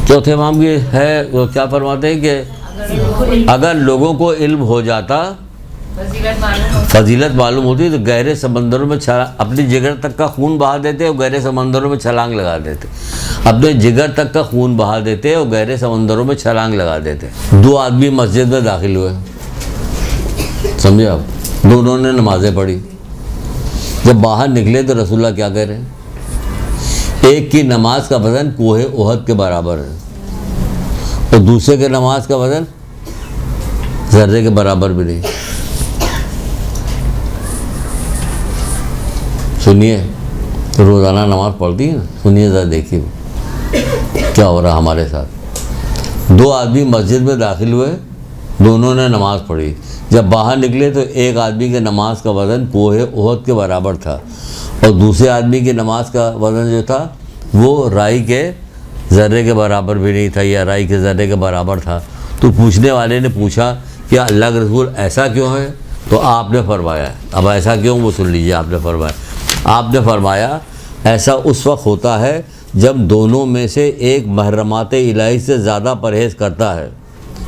چوتھے امام کی ہے وہ کیا فرماتے ہیں کہ اگر لوگوں کو علم ہو جاتا، فضیلت معلوم ہوتی تو گہرے سمندروں میں اپنی جگر تک کا خون بہا دیتے اور گہرے سمندروں میں چھلانگ لگا دیتے. اپنے جگر تک کا خون بہا دیتے اور گہرے سمندروں میں چھلانگ لگا دیتے. 2 آدمی مسجد میں داخل ہوئے، سمجھے آپ، دونوں نے نمازیں پڑھی. جب باہر نکلے تو رسول اللہ کیا کہہ رہے ہیں؟ ایک کی نماز کا وزن کوہ احد کے برابر ہے اور دوسرے کے نماز کا وزن ذرے کے برابر بھی نہیں. سنیے، روزانہ نماز پڑھتی ہیں نا، سنیے ذرا دیکھیے کیا ہو رہا ہمارے ساتھ. 2 آدمی مسجد میں داخل ہوئے، دونوں نے نماز پڑھی. جب باہر نکلے تو ایک آدمی کے نماز کا وزن کوہ احد کے برابر تھا اور دوسرے آدمی کی نماز کا وزن جو تھا وہ رائی کے ذرے کے برابر بھی نہیں تھا یا رائی کے ذرے کے برابر تھا. تو پوچھنے والے نے پوچھا کہ اللہ کے رسول ایسا کیوں ہے؟ تو آپ نے فرمایا، اب ایسا کیوں وہ سن لیجیے. آپ نے فرمایا ایسا اس وقت ہوتا ہے جب دونوں میں سے ایک محرمات الہی سے زیادہ پرہیز کرتا ہے.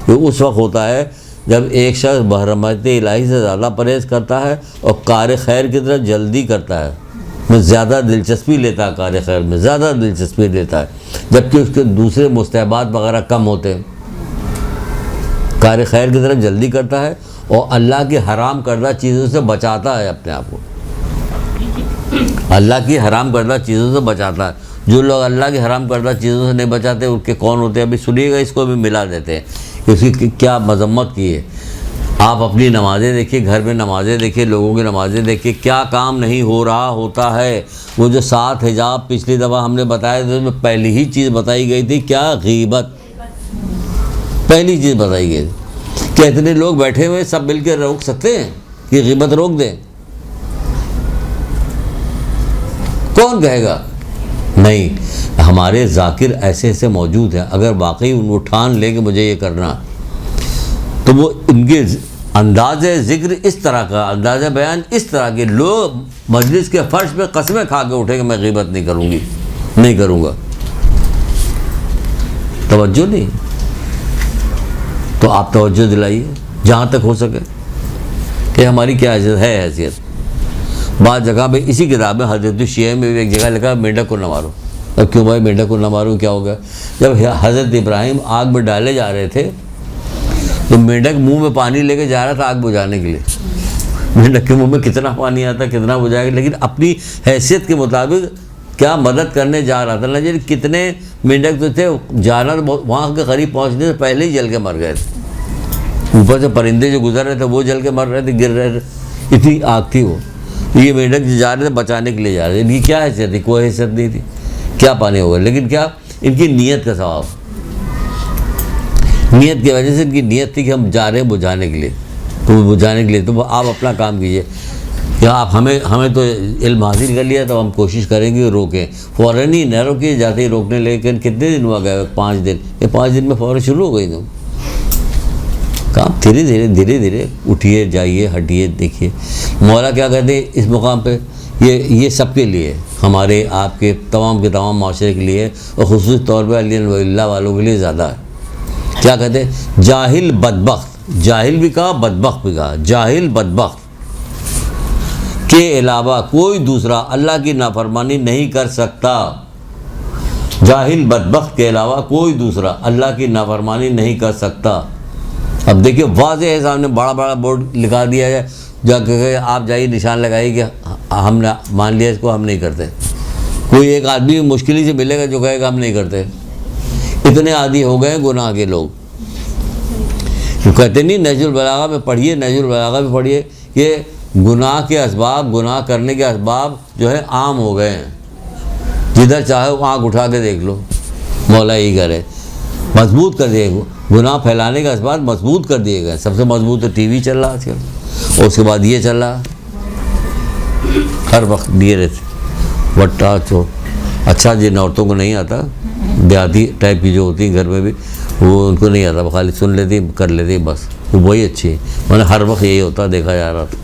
یہ اس وقت ہوتا ہے جب ایک شخص محرمات الہی سے زیادہ پرہیز کرتا ہے اور کار خیر کی طرف جلدی کرتا ہے، میں زیادہ دلچسپی لیتا ہے، کار خیر میں زیادہ دلچسپی لیتا ہے، جبکہ اس کے دوسرے مستحبات وغیرہ کم ہوتے ہیں. کار خیر کی طرف جلدی کرتا ہے اور اللہ کی حرام کردہ چیزوں سے بچاتا ہے اپنے آپ کو. اللہ کی حرام کردہ چیزوں سے بچاتا ہے. جو لوگ اللہ کی حرام کردہ چیزوں سے نہیں بچاتے ان کے کون ہوتے ہیں؟ ابھی سنیے گا، اس کو بھی ملا دیتے ہیں کہ اس کی کیا مذمت کی ہے. آپ اپنی نمازیں دیکھیے، گھر میں نمازیں دیکھیے، لوگوں کی نمازیں دیکھیے، کیا کام نہیں ہو رہا ہوتا ہے. وہ جو 7 حجاب پچھلی دفعہ ہم نے بتایا تھا، اس میں پہلی ہی چیز بتائی گئی تھی کیا؟ غیبت. پہلی چیز بتائی گئی تھی. کیا اتنے لوگ بیٹھے ہوئے سب مل کے روک سکتے ہیں کہ غیبت روک دیں؟ کون کہے گا؟ نہیں. ہمارے ذاکر ایسے ایسے موجود ہیں، اگر واقعی ان کو ٹھان لیں کہ مجھے یہ کرنا، تو وہ ان کے انداز ذکر اس طرح کا، انداز بیان اس طرح کے، لوگ مجلس کے فرش پہ قسمیں کھا کے اٹھے کہ میں غیبت نہیں کروں گی، نہیں کروں گا. توجہ نہیں. تو آپ توجہ دلائیے جہاں تک ہو سکے کہ ہماری کیا حیثیت. بعض جگہ پہ اسی کتاب میں حضرت شیعہ میں بھی ایک جگہ لکھا مینڈک کو نہ مارو. اب کیوں بھائی مینڈک کو نہ مارو، کیا ہو گیا؟ جب حضرت ابراہیم آگ میں ڈالے جا رہے تھے تو مینڈک منہ میں پانی لے کے جا رہا تھا آگ بجھانے کے لیے. مینڈک کے منہ میں کتنا پانی آتا، کتنا بجھائے گا، لیکن اپنی حیثیت کے مطابق کیا مدد کرنے جا رہا تھا. جی کتنے مینڈک تو تھے، جانور وہاں کے قریب پہنچنے سے پہلے ہی جل کے مر گئے تھے. اوپر سے پرندے جو گزر رہے تھے وہ جل کے مر رہے تھے، گر رہے تھے، اتنی آگ تھی وہ. یہ مینڈک جو جا رہے تھے بچانے کے لیے جا رہے تھے. ان کی کیا حیثیت تھی؟ کوئی حیثیت نہیں تھی. کیا پانی ہوگا، لیکن کیا ان کی نیت کا ثواب، نیت کی وجہ سے ان کی نیت تھی کہ ہم جا رہے ہیں بجھانے کے لیے، تو بجھانے کے لیے. تو آپ اپنا کام کیجیے کہ آپ ہمیں تو علم حاصل کر لیا تو ہم کوشش کریں گے روکیں. فوراً ہی نہ روکیے، جاتے ہی روکنے. لیکن کتنے دن ہوا گئے؟ 5 دن. یہ 5 دن میں فوراً شروع ہو گئی تم کام. دھیرے دھیرے اٹھیے، جائیے، ہٹیے، دیکھیے. مولا کیا کہتے ہیں اس مقام پہ؟ یہ سب کے لیے، ہمارے آپ کے تمام کے تمام معاشرے کے لیے، اور خصوصی طور پہ علی اللہ والوں کے لیے زیادہ ہے. کیا کہتے ہیں؟ جاہل بدبخت، جاہل بھی کہا بدبخت بھی کہا. جاہل بدبخت کے علاوہ کوئی دوسرا اللہ کی نافرمانی نہیں کر سکتا. جاہل بدبخت کے علاوہ کوئی دوسرا اللہ کی نافرمانی نہیں کر سکتا. اب دیکھیے واضح ہے، سامنے بڑا بڑا بورڈ لکھا دیا ہے، جا کے آپ جائیے نشان لگائیے کہ ہم نے مان لیا اس کو، ہم نہیں کرتے. کوئی ایک آدمی مشکل ہی سے ملے گا جو کہے گا ہم نہیں کرتے. اتنے عادی ہو گئے گناہ کے لوگ. جو کہتے نہیں نہج البلاغہ میں پڑھیے، نہج البلاغہ میں پڑھیے، یہ گناہ کے اسباب، گناہ کرنے کے اسباب جو ہے عام ہو گئے ہیں. جدھر چاہے وہ آنکھ اٹھا کے دیکھ لو. مولا یہی کرے، مضبوط کر دیے. گناہ پھیلانے کا اسباب مضبوط کر دیے گئے. سب سے مضبوط تو ٹی وی چل رہا آج کل، اور اس کے بعد یہ چل رہا ہر وقت دیے رہتے وٹا چو. اچھا جن عورتوں کو نہیں آتا، دیہاتی ٹائپ کی جو ہوتی ہیں گھر میں بھی، وہ ان کو نہیں آتا، خالی سن لیتی کر لیتی بس، وہ وہی اچھی ہے. میں نے ہر وقت یہی ہوتا دیکھا جا رہا تھا.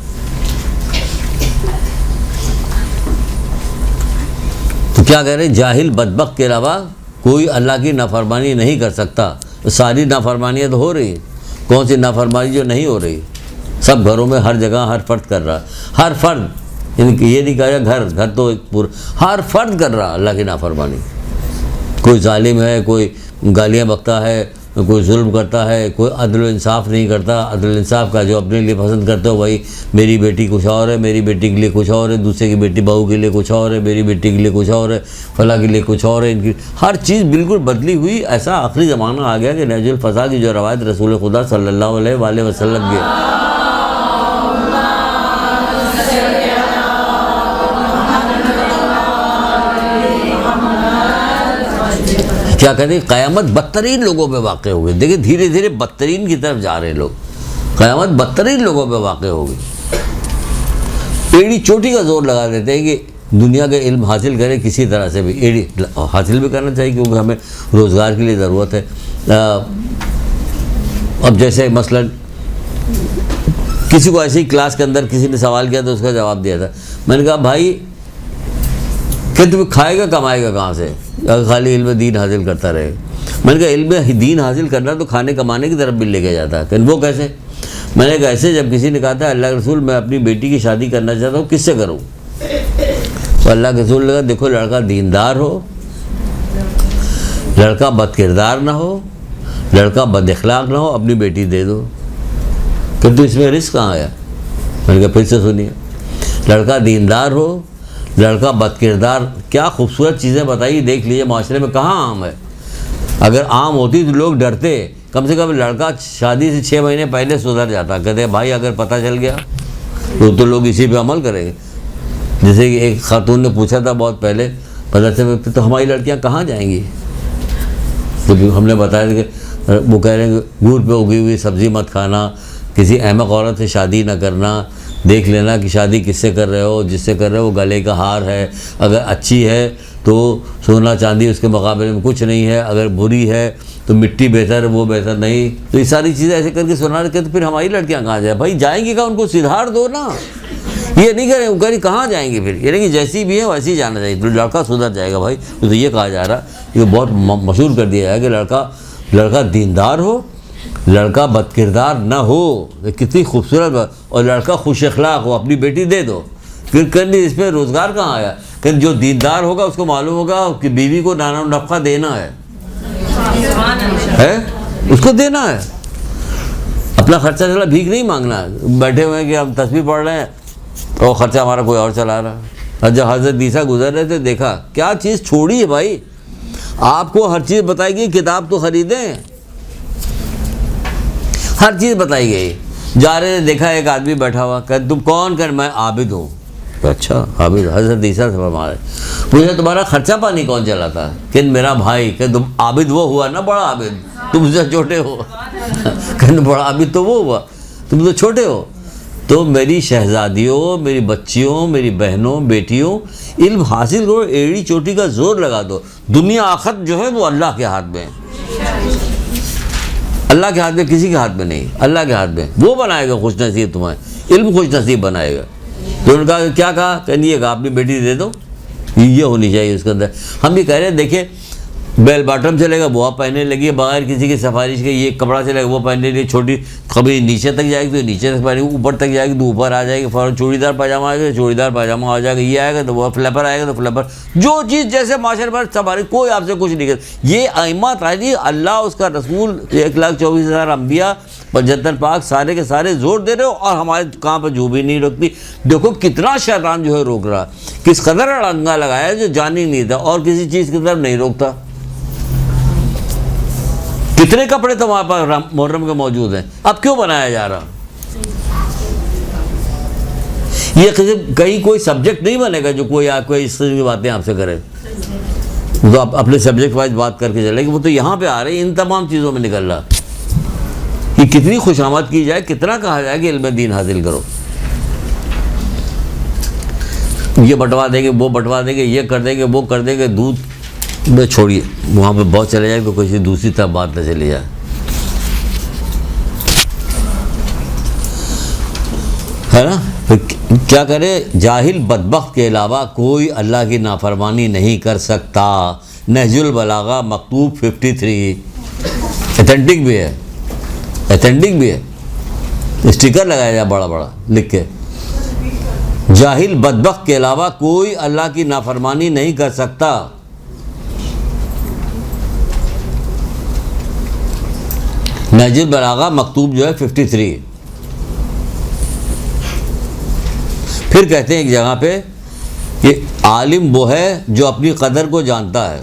تو کیا کہہ رہے ہیں؟ جاہل بدبخت کے علاوہ کوئی اللہ کی نافرمانی نہیں کر سکتا. ساری نافرمانیاں تو ہو رہی ہیں. کون سی نافرمانی جو نہیں ہو رہی؟ سب گھروں میں ہر جگہ ہر فرد کر رہا. ہر فرد، یہ نہیں کہا گھر تو ایک پورا، ہر فرد کر رہا اللہ کی نافرمانی. کوئی ظالم ہے، کوئی گالیاں بکتا ہے، کوئی ظلم کرتا ہے، کوئی عدل و انصاف نہیں کرتا. عدل و انصاف کا جو اپنے لیے پسند کرتے ہو، بھائی میری بیٹی کچھ اور ہے، میری بیٹی کے لیے کچھ اور ہے، دوسرے کی بیٹی بہو کے لیے کچھ اور ہے، میری بیٹی کے لیے کچھ اور ہے، فلاں کے لیے کچھ اور ہے. ان کی ہر چیز بالکل بدلی ہوئی. ایسا آخری زمانہ آ گیا کہ نہج الفضا کی جو روایت رسول خدا صلی اللہ علیہ وآلہ وسلم کی کیا کہتے ہیں، قیامت بدترین لوگوں پہ واقع ہو گئی. دیکھیں دھیرے دھیرے بدترین کی طرف جا رہے ہیں لوگ. قیامت بدترین لوگوں پہ واقع ہو گئی. ایڑی چوٹی کا زور لگا دیتے ہیں کہ دنیا کا علم حاصل کرے کسی طرح سے بھی. ایڑی حاصل بھی کرنا چاہیے کیونکہ ہمیں روزگار کے لیے ضرورت ہے. اب جیسے مثلا کسی کو ایسے ہی کلاس کے اندر کسی نے سوال کیا تو اس کا جواب دیا تھا. میں نے کہا بھائی کہ تم کھائے گا کمائے گا کہاں سے اگر خالی علم دین حاصل کرتا رہے؟ میں نے کہا علم دین حاصل کرنا تو کھانے کمانے کی طرف بھی لے کے جاتا ہے. کہ وہ کیسے؟ میں نے کہا ایسے جب کسی نے کہا تھا اللہ کے رسول میں اپنی بیٹی کی شادی کرنا چاہتا ہوں، کس سے کروں؟ تو اللہ کے رسول نے کہا دیکھو لڑکا دیندار ہو، لڑکا بد کردار نہ ہو، لڑکا بد اخلاق نہ ہو، اپنی بیٹی دے دو. کہ تو اس میں رزق کہاں آیا؟ میں نے کہا پھر سے سنیے، لڑکا دیندار ہو، لڑکا بد کردار. کیا خوبصورت چیزیں بتائی. دیکھ لیجیے معاشرے میں کہاں عام ہے. اگر عام ہوتی تو لوگ ڈرتے. کم سے کم لڑکا شادی سے 6 مہینے پہلے سدھر جاتا. کہتے ہیں بھائی اگر پتہ چل گیا تو لوگ اسی پہ عمل کریں گے. جیسے کہ ایک خاتون نے پوچھا تھا بہت پہلے، پتہ چلا تو ہماری لڑکیاں کہاں جائیں گی؟ تو ہم نے بتایا کہ وہ کہہ رہے ہیں کہ گور پہ اگی ہوئی سبزی مت کھانا، کسی احمق عورت سے شادی نہ کرنا، دیکھ لینا کہ شادی کس سے کر رہے ہو، جس سے کر رہے ہو گلے کا ہار ہے، اگر اچھی ہے تو سونا چاندی اس کے مقابلے میں کچھ نہیں ہے، اگر بری ہے تو مٹی بہتر وہ بہتر نہیں. تو یہ ساری چیزیں ایسے کر کے سنا رہے. تو پھر ہماری لڑکیاں کہاں جائیں؟ بھائی جائیں گی کہاں؟ ان کو سدھار دو نا. یہ نہیں کریں، کہیں کہاں جائیں گے پھر؟ یہ نہیں کہ جیسی بھی ہے ویسی ہی جانا چاہیے. تو لڑکا سدھر جائے گا. بھائی تو یہ کہا جا رہا، یہ بہت مشہور کر دیا ہے کہ لڑکا دیندار ہو، لڑکا بد کردار نہ ہو. کتنی خوبصورت بات. اور لڑکا خوش اخلاق ہو، اپنی بیٹی دے دو. پھر کرنی اس پہ روزگار کہاں آیا؟ کہ جو دیندار ہوگا اس کو معلوم ہوگا کہ بیوی کو نانا نفقہ دینا ہے، اس کو دینا ہے. اپنا خرچہ چلا بھیک نہیں مانگنا. بیٹھے ہوئے ہیں کہ ہم تسبیح پڑھ رہے ہیں اور خرچہ ہمارا کوئی اور چلا رہا ہے. جب حضرت عیسیٰ گزر رہے تھے دیکھا کیا چیز چھوڑی ہے. بھائی آپ کو ہر چیز بتائی گئی، کتاب تو خریدیں، ہر چیز بتائی گئی. جا رہے دیکھا ایک آدمی بیٹھا ہوا، کہ تم کون؟ کر میں عابد ہوں. اچھا عابد؟ حضرت عیسیٰ سے فرما رہے. پوچھا تمہارا خرچہ پانی کون چلاتا ہے؟ کہ میرا بھائی. کہ تم عابد وہ ہوا نا بڑا عابد، تم سے چھوٹے ہو. کہ بڑا عابد تو وہ ہوا، تم تو چھوٹے ہو. تو میری شہزادیوں، میری بچیوں، میری بہنوں، بیٹیوں، علم حاصل کرو. ایڑی چوٹی کا زور لگا دو. دنیا آخرت جو ہے وہ اللہ کے ہاتھ میں ہے. اللہ کے ہاتھ میں، کسی کے ہاتھ میں نہیں. اللہ کے ہاتھ میں. وہ بنائے گا خوش نصیب تمہیں. علم خوش نصیب بنائے گا. تو انہوں نے کہا کیا کہا؟ کہ نہیں کہا اپنی بیٹی دے دو. یہ ہونی چاہیے اس کے اندر. ہم بھی کہہ رہے ہیں دیکھیں بیل باٹم چلے گا وہ آپ پہننے لگی بغیر کسی کی سفارش کے. یہ کپڑا چلے گا وہ پہننے لگی. چھوٹی کبھی نیچے تک جائے گی تو نیچے تک پہنے گی، اوپر تک جائے گی تو اوپر آ جائے گی. فوراً چوڑی دار پاجامہ آئے گا تو چوڑی دار پاجامہ آ جائے گا. یہ آئے گا تو وہ فلیپر آئے گا تو فلیپر. جو چیز جیسے معاشرے پر سواری، کوئی آپ سے کچھ نہیں کرتا. یہ ائمہ تعالی اللہ اس کا رسول 1,24,000 انبیاء 75 پاک سارے کے سارے زور دے رہے ہو اور ہمارے کہاں پہ جو بھی نہیں روکتی. دیکھو کتنا شیطان جو ہے روک رہا، کس قدر اڑنگا لگایا جو جان ہی نہیں تھا اور کسی چیز کی طرف نہیں روکتا. کتنے کپڑے تو وہاں پر محرم کے موجود ہیں، اب کیوں بنایا جا رہا؟ یہ کہیں کوئی سبجیکٹ نہیں بنے گا جو کوئی آپ کو اس طرح کی باتیں آپ سے کرے. تو آپ اپنے سبجیکٹ وائز بات کر کے چلے کہ وہ تو یہاں پہ آ رہے ہیں، ان تمام چیزوں میں نکل رہا کہ کتنی خوشامد کی جائے، کتنا کہا جائے کہ علم دین حاصل کرو. یہ بٹوا دیں گے، وہ بٹوا دیں گے، یہ کر دیں گے، وہ کر دیں گے. دودھ میں چھوڑیے، وہاں پہ بہت چلے جائے تو کسی دوسری طرف بات نہ چلی جائے، ہے نا. پھر کیا کرے؟ جاہل بدبخت کے علاوہ کوئی اللہ کی نافرمانی نہیں کر سکتا. نہج البلاغہ مکتوب 53، اتھینٹک بھی ہے، اتھینٹک بھی ہے، اسٹیکر لگایا جائے بڑا بڑا لکھ کے. جاہل بدبخت کے علاوہ کوئی اللہ کی نافرمانی نہیں کر سکتا. نہج البلاغہ مکتوب جو ہے 53. پھر کہتے ہیں ایک جگہ پہ کہ عالم وہ ہے جو اپنی قدر کو جانتا ہے.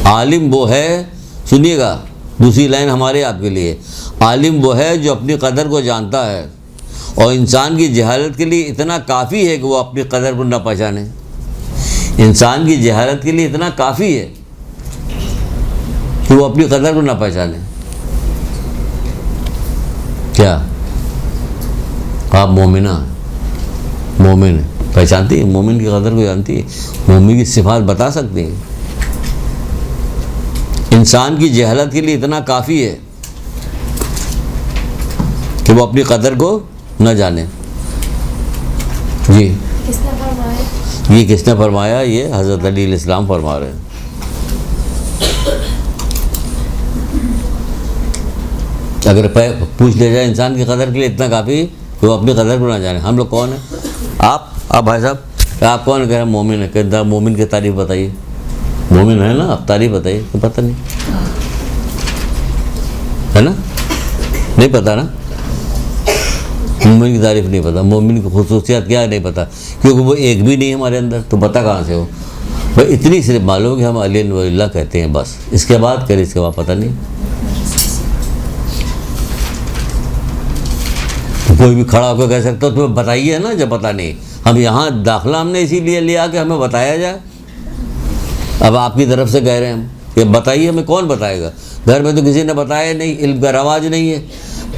عالم وہ ہے، سنیے گا دوسری لائن ہمارے آپ کے لیے، عالم وہ ہے جو اپنی قدر کو جانتا ہے اور انسان کی جہالت کے لیے اتنا کافی ہے کہ وہ اپنی قدر کو نہ پہچانے. انسان کی جہالت کے لیے اتنا کافی ہے کہ وہ اپنی قدر کو نہ پہچانے. کیا آپ مومنہ، مومن پہچانتی ہے، مومن کی قدر کو جانتی ہے، مومن کی صفات بتا سکتی ہے. انسان کی جہالت کے لیے اتنا کافی ہے کہ وہ اپنی قدر کو نہ جانے. جی کس نے فرمایا؟ یہ کس نے فرمایا؟ یہ حضرت علی علیہ السلام فرما رہے ہیں. اگر پوچھ لیا جائے انسان کی قدر کے لیے اتنا کافی کہ وہ اپنی قدر کو نہ جانے. ہم لوگ کون ہیں؟ آپ بھائی صاحب آپ کون کہہ رہے ہیں مومن ہے؟ کہ مومن کی تعریف بتائیے. مومن ہے نا، آپ تعریف بتائیے. تو پتہ نہیں ہے نا، نہیں پتہ نا، مومن کی تعریف نہیں پتہ، مومن کی خصوصیات کیا ہے نہیں پتہ، کیونکہ وہ ایک بھی نہیں ہمارے اندر، تو پتہ کہاں سے ہو؟ بھائی اتنی صرف معلوم کہ ہم علی ولی اللہ کہتے ہیں بس. اس کے بعد کرے، اس کے بعد پتہ نہیں. کوئی بھی کھڑا ہو کے کہہ سکتا ہو تمہیں بتائیے نا جب پتہ نہیں. ہم یہاں داخلہ ہم نے اسی لیے لیا کہ ہمیں بتایا جائے. اب آپ کی طرف سے کہہ رہے ہیں ہم کہ بتائیے، ہمیں کون بتائے گا؟ گھر میں تو کسی نے بتایا نہیں، علم کا رواج نہیں ہے،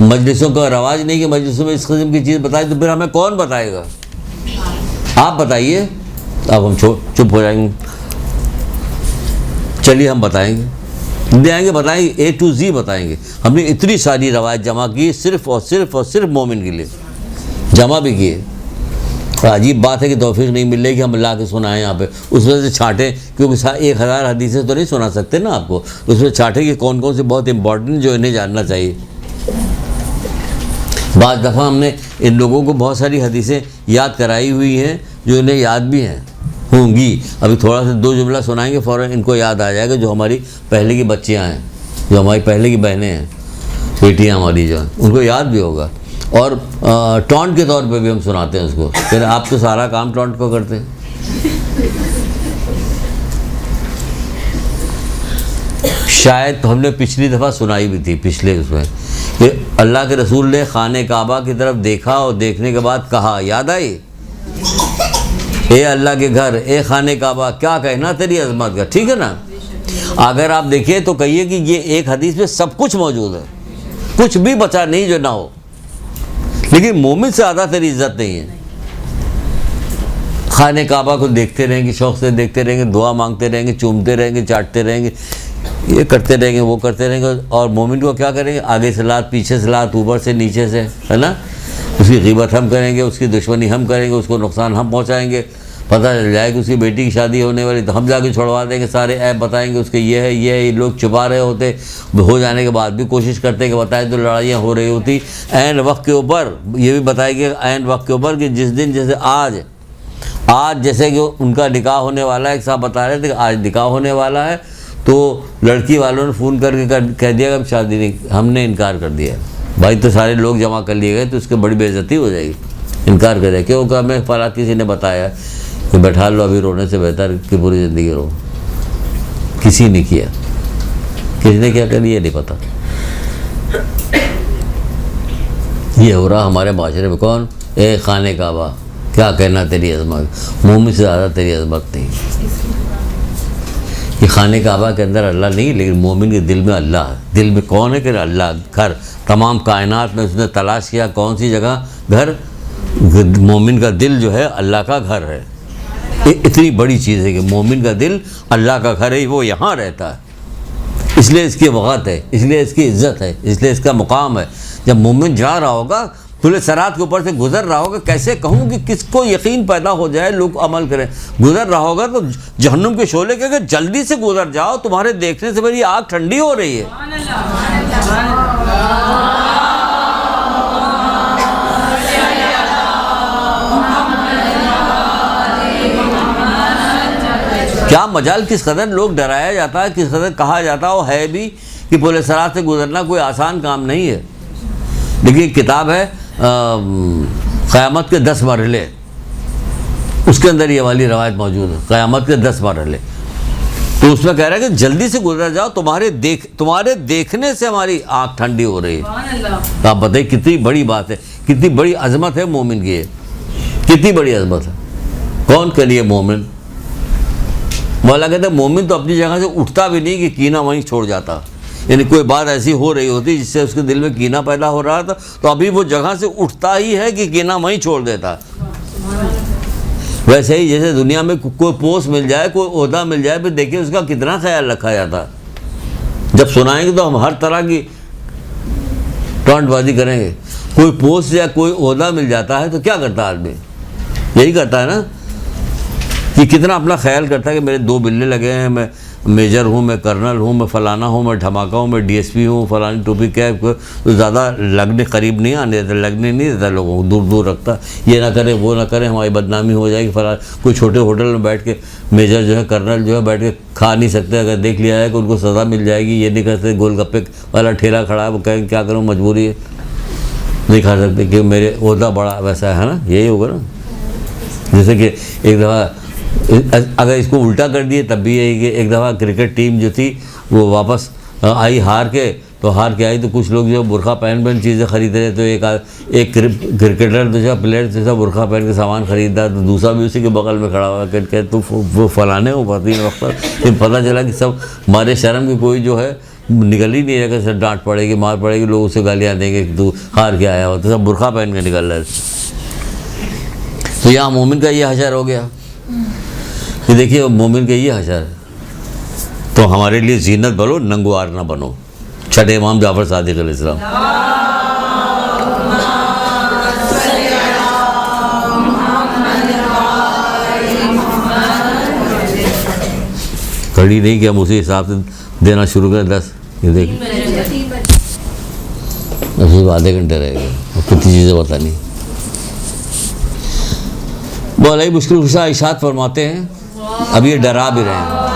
مجلسوں کا رواج نہیں کہ مجلسوں میں اس قسم کی چیز بتائے، تو پھر ہمیں کون بتائے گا؟ آپ بتائیے. اب ہم چپ ہو جائیں گے. چلیے ہم بتائیں گے، دے آئیں گے، بتائیں گے، A to Z بتائیں گے. ہم نے اتنی ساری روایت جمع کی صرف اور صرف اور صرف مومن کے لیے جمع بھی کیے. عجیب بات ہے کہ توفیق نہیں مل رہی کہ ہم لا کے سنائیں یہاں پہ، اس وجہ سے چھانٹیں، کیونکہ 1000 حدیثیں تو نہیں سنا سکتے نا آپ کو، اس میں چھانٹیں کہ کون کون سی بہت امپورٹنٹ جو انہیں جاننا چاہیے. بعض دفعہ ہم نے ان لوگوں کو بہت ساری حدیثیں یاد کرائی ہوئی ہیں جو انہیں یاد بھی ہیں ہوں گی. ابھی تھوڑا سا 2 جملہ سنائیں گے فوراً ان کو یاد آ جائے گا، جو ہماری پہلے کی بچیاں ہیں، جو ہماری پہلے کی بہنیں ہیں، بیٹیاں ہماری جو ہیں، ان کو یاد بھی ہوگا. اور ٹونٹ کے طور پہ بھی ہم سناتے ہیں اس کو، پھر آپ تو سارا کام ٹونٹ کو کرتے ہیں. شاید ہم نے پچھلی دفعہ سنائی بھی تھی، پچھلے اس میں، کہ اللہ کے رسول نے خانہ کعبہ کی طرف دیکھا اور دیکھنے کے بعد کہا، یاد آئی؟ اے اللہ کے گھر، اے خانہ کعبہ، کیا کہنا تیری عظمت کا. ٹھیک ہے نا؟ اگر آپ دیکھیں تو کہیے کہ یہ ایک حدیث میں سب کچھ موجود ہے، کچھ بھی بچا نہیں جو نہ ہو. لیکن مومن سے زیادہ تیری عزت نہیں ہے. خانہ کعبہ کو دیکھتے رہیں گے، شوق سے دیکھتے رہیں گے، دعا مانگتے رہیں گے، چومتے رہیں گے، چاٹتے رہیں گے، یہ کرتے رہیں گے، وہ کرتے رہیں گے. اور مومن کو کیا کریں گے؟ آگے سے لات، پیچھے سے لات، اوپر سے نیچے سے، ہے نا؟ اس کی غیبت ہم کریں گے، اس کی دشمنی ہم کریں گے، اس کو نقصان ہم پہنچائیں گے. پتہ چل جائے کہ اس کی بیٹی کی شادی ہونے والی تو ہم جا کے چھوڑوا دیں گے، سارے ایپ بتائیں گے اس کے، یہ ہے یہ ہے. یہ لوگ چھپا رہے ہوتے، ہو جانے کے بعد بھی کوشش کرتے کہ بتائے تو لڑائیاں ہو رہی ہوتی. عین وقت کے اوپر یہ بھی بتائے گے، عین وقت کے اوپر کہ جس دن، جیسے آج جیسے کہ ان کا نکاح ہونے والا ہے، ایک صاحب بتا رہے تھے کہ آج نکاح ہونے والا ہے، تو لڑکی والوں نے فون کر کے کہہ دیا کہ ہم شادی نہیں، ہم نے انکار کر دیا. بھائی تو سارے لوگ جمع کر لیے گئے تو اس کے بڑی بے عزتی ہو جائے گی. انکار کرے کیوں کہ ہمیں فلاں کسی نے بتایا کہ بیٹھا لو، ابھی رونے سے بہتر کہ پوری زندگی رو. کسی نے کیا، کسی نے کیا کر یہ نہیں پتہ. یہ ہو رہا ہمارے معاشرے میں. کون؟ اے خانہ کعبہ، کیا کہنا تیری عظمت. مومن سے زیادہ تیری عظمت نہیں. یہ خانہ کعبہ کے اندر اللہ نہیں، لیکن مومن کے دل میں اللہ ہے. دل میں کون ہے؟ کہ اللہ گھر. تمام کائنات میں اس نے تلاش کیا کون سی جگہ؟ گھر. مومن کا دل جو ہے اللہ کا گھر ہے. اتنی بڑی چیز ہے کہ مومن کا دل اللہ کا گھر ہے، وہ یہاں رہتا ہے. اس لیے اس کی وقت ہے، اس لیے اس کی عزت ہے، اس لیے اس کا مقام ہے. جب مومن جا رہا ہوگا پل صراط کے اوپر سے گزر رہا ہوگا، کیسے کہوں کہ کس کو یقین پیدا ہو جائے لوگ عمل کریں. گزر رہا ہوگا تو جہنم کے شعلے کہ جلدی سے گزر جاؤ، تمہارے دیکھنے سے میری آنکھ ٹھنڈی ہو رہی ہے. کیا مجال، کس قدر لوگ ڈرایا جاتا ہے، کس قدر کہا جاتا ہے بھی کہ پل صراط سے گزرنا کوئی آسان کام نہیں ہے. دیکھیے کتاب ہے قیامت کے 10 مرحلے، اس کے اندر یہ والی روایت موجود ہے، قیامت کے 10 مرحلے. تو اس میں کہہ رہا ہے کہ جلدی سے گزر جاؤ، تمہارے دیکھنے سے ہماری آنکھ ٹھنڈی ہو رہی ہے. آپ بتائیے کتنی بڑی بات ہے، کتنی بڑی عظمت ہے مومن کی، کتنی بڑی عظمت ہے. کون کے لیے مومن؟ مولا کہتے ہیں مومن تو اپنی جگہ سے اٹھتا بھی نہیں کہ کینہ وہیں چھوڑ جاتا. یعنی کوئی بات ایسی ہو رہی ہوتی جس سے اس کے دل میں کینہ پیدا ہو رہا تھا تو ابھی وہ جگہ سے اٹھتا ہی ہے کہ کینہ وہیں چھوڑ دیتا. ویسے ہی جیسے دنیا میں کوئی پوسٹ مل جائے، کوئی عہدہ مل جائے، پھر دیکھیں اس کا کتنا خیال رکھا جاتا. جب سنائیں گے تو ہم ہر طرح کی ٹانٹ بازی کریں گے. کوئی پوسٹ یا کوئی عہدہ مل جاتا ہے تو کیا کرتا ہے آدمی؟ یہی کرتا ہے نا کہ کتنا اپنا خیال کرتا ہے کہ میرے 2 بلے لگے ہیں، میں میجر ہوں، میں کرنل ہوں، میں فلانا ہوں، میں دھماکہ ہوں، میں DSP ہوں، فلانی ٹوپی کیپ. تو زیادہ لگنے قریب نہیں آنے دیتا، لگنے نہیں دیتا لوگوں کو، دور دور رکھتا. یہ نہ کرے وہ نہ کرے، ہماری بدنامی ہو جائے گی. فلاں کوئی چھوٹے ہوٹل میں بیٹھ کے میجر جو ہے، کرنل جو ہے بیٹھ کے کھا نہیں سکتے، اگر دیکھ لیا ہے کہ ان کو سزا مل جائے گی. یہ نہیں کر سکتے، گول گپے والا ٹھیلا کھڑا ہے، وہ کہیں کیا کروں، مجبوری ہے، نہیں کھا سکتے کہ میرے عہدہ بڑا ویسا ہے نا. یہی ہوگا نا. جیسے کہ ایک دفعہ اگر اس کو الٹا کر دیے تب بھی یہی کہ ایک دفعہ کرکٹ ٹیم جو تھی وہ واپس آئی ہار کے آئی تو کچھ لوگ جو برقع پہن چیزیں خرید رہے. تو ایک کرکٹر جو پلیئر جیسا برقع پہن کے سامان خریدا تو دوسرا بھی اسی کے بغل میں کھڑا ہوا کہ تو وہ فلانے ہو پاتی ہے وقت. پھر پتہ چلا کہ سب مارے شرم کی کوئی جو ہے نکل ہی نہیں رہا کہ ڈانٹ پڑے گی، مار پڑے گی، لوگ اسے گالیاں دیں گے کہ تو ہار کے آیا ہو. تو سب برقع پہن کے نکل رہے. تو یہاں مومن کا یہ حشر ہو گیا کہ دیکھیے مومن کا یہ حشر ہے. تو ہمارے لیے زینت بنو، ننگوار نہ بنو. چھٹے امام جعفر صادق علیہ السلام. کھڑی نہیں کہ ہم اسی حساب سے دینا شروع کریں 10. یہ دیکھیں ابھی آدھے گھنٹے رہ گئے، کتنی چیزیں بتانی. بہت ہی مشکل خشا ارشاد فرماتے ہیں. اب یہ ڈرا بھی رہے ہیں.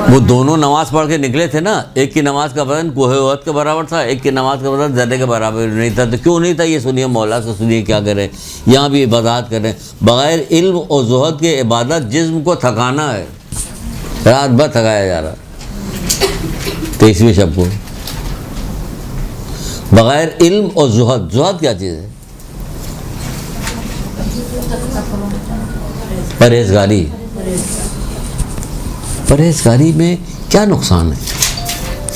وہ دونوں نماز پڑھ کے نکلے تھے نا، ایک کی نماز کا وزن کوہ احد کے برابر تھا، ایک کی نماز کا وزن زرے کے برابر نہیں تھا. تو کیوں نہیں تھا یہ سنیے مولا سے، سنیے کیا کریں. یہاں بھی وضاحت کریں. بغیر علم اور زہد کے عبادت جسم کو تھکانا ہے، رات بھر تھکایا جا رہا. 23ویں شب کو بغیر علم اور زہد کیا چیز ہے؟ پرہیزگاری میں کیا نقصان ہے؟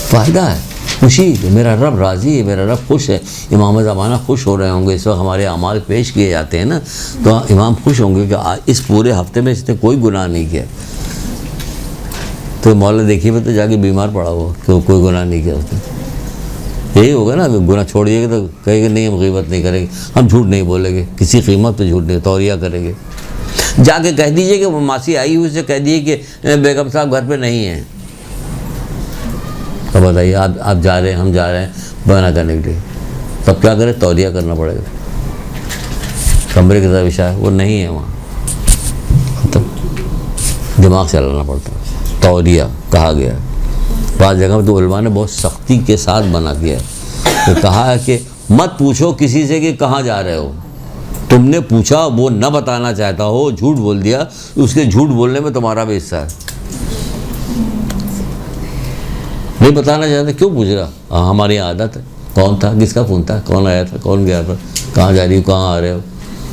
فائدہ ہے، خوشی. میرا رب راضی ہے، میرا رب خوش ہے. امام زمانہ خوش ہو رہے ہوں گے. اس وقت ہمارے اعمال پیش کیے جاتے ہیں نا، تو امام خوش ہوں گے کہ اس پورے ہفتے میں اس نے کوئی گناہ نہیں کیا. تو مولا دیکھیے میں تو جا کے بیمار پڑا ہوا کہ کوئی گناہ نہیں کیا اس نے. یہی ہوگا نا، گناہ چھوڑیے گا تو کہے گا نہیں ہم غیبت نہیں کریں گے، ہم جھوٹ نہیں بولیں گے، کسی قیمت پہ جھوٹ نہیں، توریہ کریں گے. جا کے کہہ دیجئے کہ وہ ماسی آئی ہوئی سے کہہ دیجئے کہ بیگم صاحب گھر پہ نہیں ہیں. تو بتائیے آپ جا رہے ہیں، ہم جا رہے ہیں بہانہ کرنے کے لیے، تب کیا کریں؟ توریہ کرنا پڑے گا. کمرے کی طرف اشارہ، وہ نہیں ہے وہاں، تب دماغ چلانا پڑتا. توریہ کہا گیا. بعض جگہ تو علماء نے بہت سختی کے ساتھ منع کیا ہے. کہا ہے کہ مت پوچھو کسی سے کہ کہاں جا رہے ہو. تم نے پوچھا، وہ نہ بتانا چاہتا ہو، جھوٹ بول دیا، اس کے جھوٹ بولنے میں تمہارا بھی حصہ ہے. نہیں بتانا چاہتے کیوں پوچھ رہا؟ ہماری عادت ہے. کون تھا، کس کا فون تھا، کون آیا تھا، کون گیا تھا، کہاں جا رہی ہو، کہاں آ رہے ہو،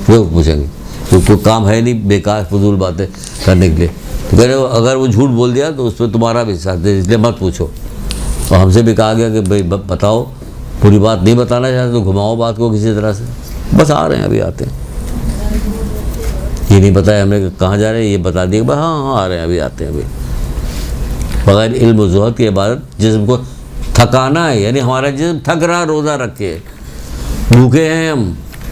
وہ پوچھیں گے. تو کوئی کام ہے نہیں بیکار فضول باتیں کرنے کے لیے. تو کہہ رہے ہو اگر وہ جھوٹ بول دیا تو اس پہ تمہارا بھی حصہ ہے، اس لیے مت پوچھو. اور ہم سے بھی کہا گیا کہ بھائی بتاؤ، پوری بات نہیں بتانا چاہتے تو گھماؤ بات کو کسی طرح سے. بس آ رہے ہیں، ابھی آتے ہیں. یہ نہیں بتایا ہم نے کہ کہاں جا رہے ہیں، یہ بتا دیا کہ ہاں آ رہے ہیں، ابھی آتے ہیں. ابھی بغیر علم و زہد کی عبادت جسم کو تھکانا ہے، یعنی ہمارا جسم تھک رہا روزہ رکھ کے، بھوکے ہیں ہم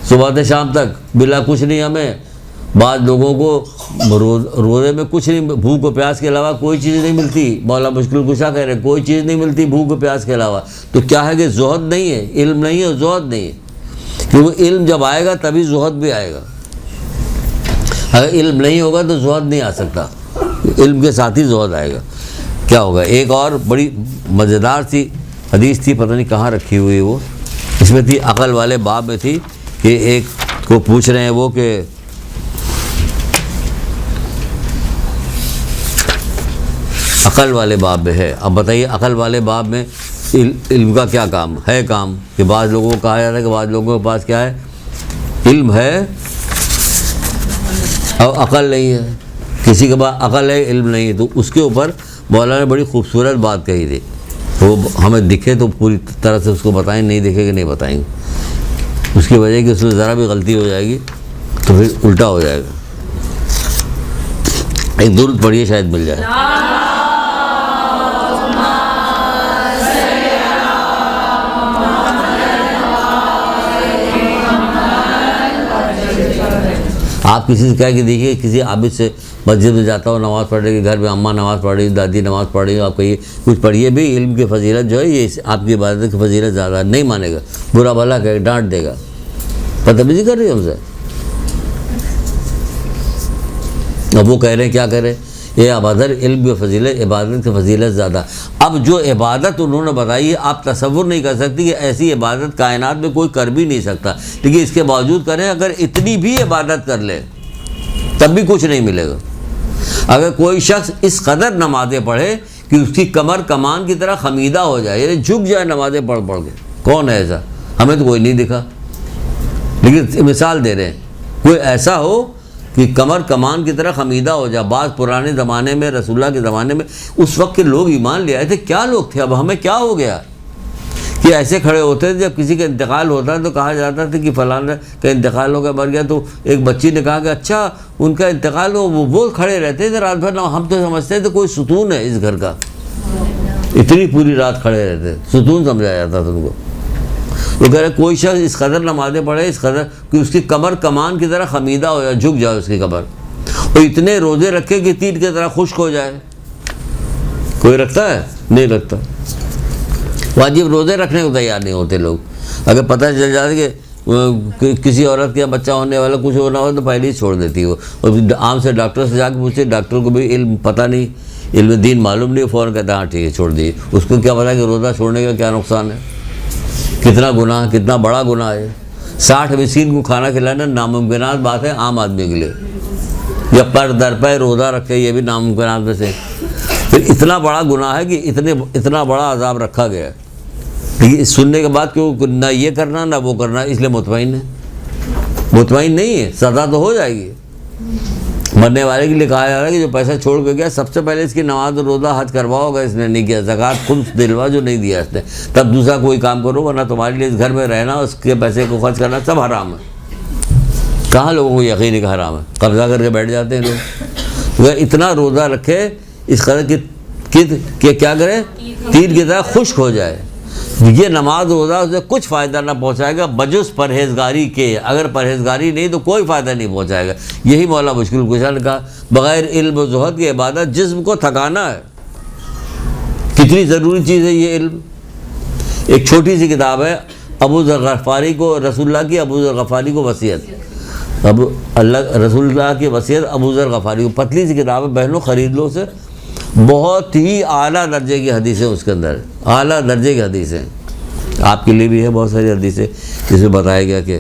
صبح سے شام تک بلا کچھ نہیں ہمیں. بعض لوگوں کو روزے میں کچھ نہیں، بھوک و پیاس کے علاوہ کوئی چیز نہیں ملتی. مولا مشکل کشا کہہ رہے کوئی چیز نہیں ملتی بھوک و پیاس کے علاوہ. تو کیا ہے کہ زہد نہیں ہے، علم نہیں ہے اور زہد نہیں ہے. کیونکہ علم جب آئے گا تبھی زہد بھی آئے گا. اگر علم نہیں ہوگا تو زہد نہیں آ سکتا، علم کے ساتھ ہی زہد آئے گا. کیا ہوگا؟ ایک اور بڑی مزیدار سی حدیث تھی، پتہ نہیں کہاں رکھی ہوئی وہ، اس میں تھی عقل والے باب میں تھی کہ ایک کو پوچھ رہے ہیں وہ کہ عقل والے باب میں ہے. اب بتائیے عقل والے باب میں علم کا کیا کام ہے؟ کام کہ بعض لوگوں کو کہا جاتا ہے کہ بعض لوگوں کے پاس کیا ہے، علم ہے اور عقل نہیں ہے. کسی کے پاس عقل ہے علم نہیں ہے. تو اس کے اوپر مولانا نے بڑی خوبصورت بات کہی تھی. وہ ہمیں دکھے تو پوری طرح سے اس کو بتائیں، نہیں دکھے کہ نہیں بتائیں گے. اس کی وجہ کہ اس میں ذرا بھی غلطی ہو جائے گی تو پھر الٹا ہو جائے گا. ایک درود پڑھیے شاید مل جائے. آپ کسی سے کہہ کے دیکھیے، کسی عابد سے مسجد میں جاتا ہو نماز پڑھ رہے، گھر میں اماں نماز پڑھ رہی، دادی نماز پڑھ رہی، آپ کہیے کچھ پڑھیے بھی، علم کی فضیلت جو ہے یہ آپ کی عبادت کی فضیلت زیادہ نہیں مانے گا، برا بھلا کہے، ڈانٹ دے گا. بدتمیزی کر رہی ہے ہم سے. اب وہ کہہ رہے ہیں کیا کہہ رہے ہیں، یہ عبادت علم کی فضیلت، عبادت کی فضیلت زیادہ. اب جو عبادت انہوں نے بتائی ہے آپ تصور نہیں کر سکتی کہ ایسی عبادت کائنات میں کوئی کر بھی نہیں سکتا. لیکن اس کے باوجود کریں، اگر اتنی بھی عبادت کر لے تب بھی کچھ نہیں ملے گا. اگر کوئی شخص اس قدر نمازیں پڑھے کہ اس کی کمر کمان کی طرح خمیدہ ہو جائے، یعنی جھک جائے نمازیں پڑھ پڑھ کے. کون ہے ایسا؟ ہمیں تو کوئی نہیں دکھا، لیکن مثال دے رہے ہیں کوئی ایسا ہو کہ کمر کمان کی طرح خمیدہ ہو جائے. بعض پرانے زمانے میں، رسول اللہ کے زمانے میں، اس وقت کے لوگ ایمان لے آئے تھے. کیا لوگ تھے! اب ہمیں کیا ہو گیا کہ ایسے کھڑے ہوتے تھے. جب کسی کا انتقال ہوتا ہے تو کہا جاتا تھا کہ فلانا کا انتقال ہو گیا، مر گیا. تو ایک بچی نے کہا کہ اچھا ان کا انتقال ہو، وہ کھڑے رہتے تھے رات بھر. ہم تو سمجھتے تھے کوئی ستون ہے اس گھر کا، اتنی پوری رات کھڑے رہتے، ستون سمجھا جاتا تھا ان کو. وہ کہہ رہے کوئی شخص اس قدر نمازیں پڑھے، اس قدر کہ اس کی کمر کمان کی طرح خمیدہ ہو جائے، جھک جائے اس کی کمر، اور اتنے روزے رکھے کہ تیر کی طرح خشک ہو جائے. کوئی رکھتا ہے؟ نہیں رکھتا. واجب روزے رکھنے کو تیار نہیں ہوتے لوگ. اگر پتہ چل جاتا کہ کسی عورت کا بچہ ہونے والا، کچھ ہونا ہو تو پہلے ہی چھوڑ دیتی وہ. اور عام سے ڈاکٹر سے جا کے پوچھتے، ڈاکٹر کو بھی علم پتہ نہیں، علم دین معلوم نہیں، فوراً کہتا ہے ہاں ٹھیک ہے چھوڑ دیجیے. اس کو کیا پتا کہ روزہ چھوڑنے کا کیا نقصان ہے، کتنا گناہ، کتنا بڑا گناہ ہے. 60 مسکین کو کھانا کھلانا ناممکنات بات ہے عام آدمی کے لیے، یا پر در پہ روزہ رکھے، یہ بھی ناممکنات میں سے. پھر اتنا بڑا گناہ ہے کہ اتنا بڑا عذاب رکھا گیا ہے. لیکن سننے کے بعد کہ نہ یہ کرنا نہ وہ کرنا، اس لیے مطمئن ہے. مطمئن نہیں ہے، سزا تو ہو جائے گی. مرنے والے کے لیے کہا جا رہا ہے کہ جو پیسہ چھوڑ کے گیا سب سے پہلے اس کی نماز روزہ حج کرواؤ. گا اس نے نہیں کیا، زکوٰۃ خود دلوا جو نہیں دیا اس نے، تب دوسرا کوئی کام کرو، ورنہ تمہارے لیے اس گھر میں رہنا، اس کے پیسے کو خرچ کرنا سب حرام ہے. کہاں لوگوں کو یقین ہے کہ حرام ہے؟ قبضہ کر کے بیٹھ جاتے ہیں لوگ. وہ اتنا روزہ رکھے اس قدر کہ کیا کرے، تیر کی طرح خشک ہو جائے. یہ نماز روزہ اسے کچھ فائدہ نہ پہنچائے گا بجز پرہیزگاری کے. اگر پرہیزگاری نہیں تو کوئی فائدہ نہیں پہنچائے گا. یہی مولا مشکل کشا نے کہا بغیر علم و زہد کی عبادت جسم کو تھکانا ہے. کتنی ضروری چیز ہے یہ علم. ایک چھوٹی سی کتاب ہے ابو ذر غفاری کو، رسول اللہ کی ابو ذر غفاری کو وصیت، رسول اللہ کی وصیت ابو ذر غفاری کو. پتلی سی کتاب ہے، بہنوں خرید لو اسے. بہت ہی اعلیٰ درجے کی حدیثیں اس کے اندر، اعلیٰ درجے کی حدیثیں. آپ کے لیے بھی ہے بہت ساری حدیثیں جس میں بتایا گیا کہ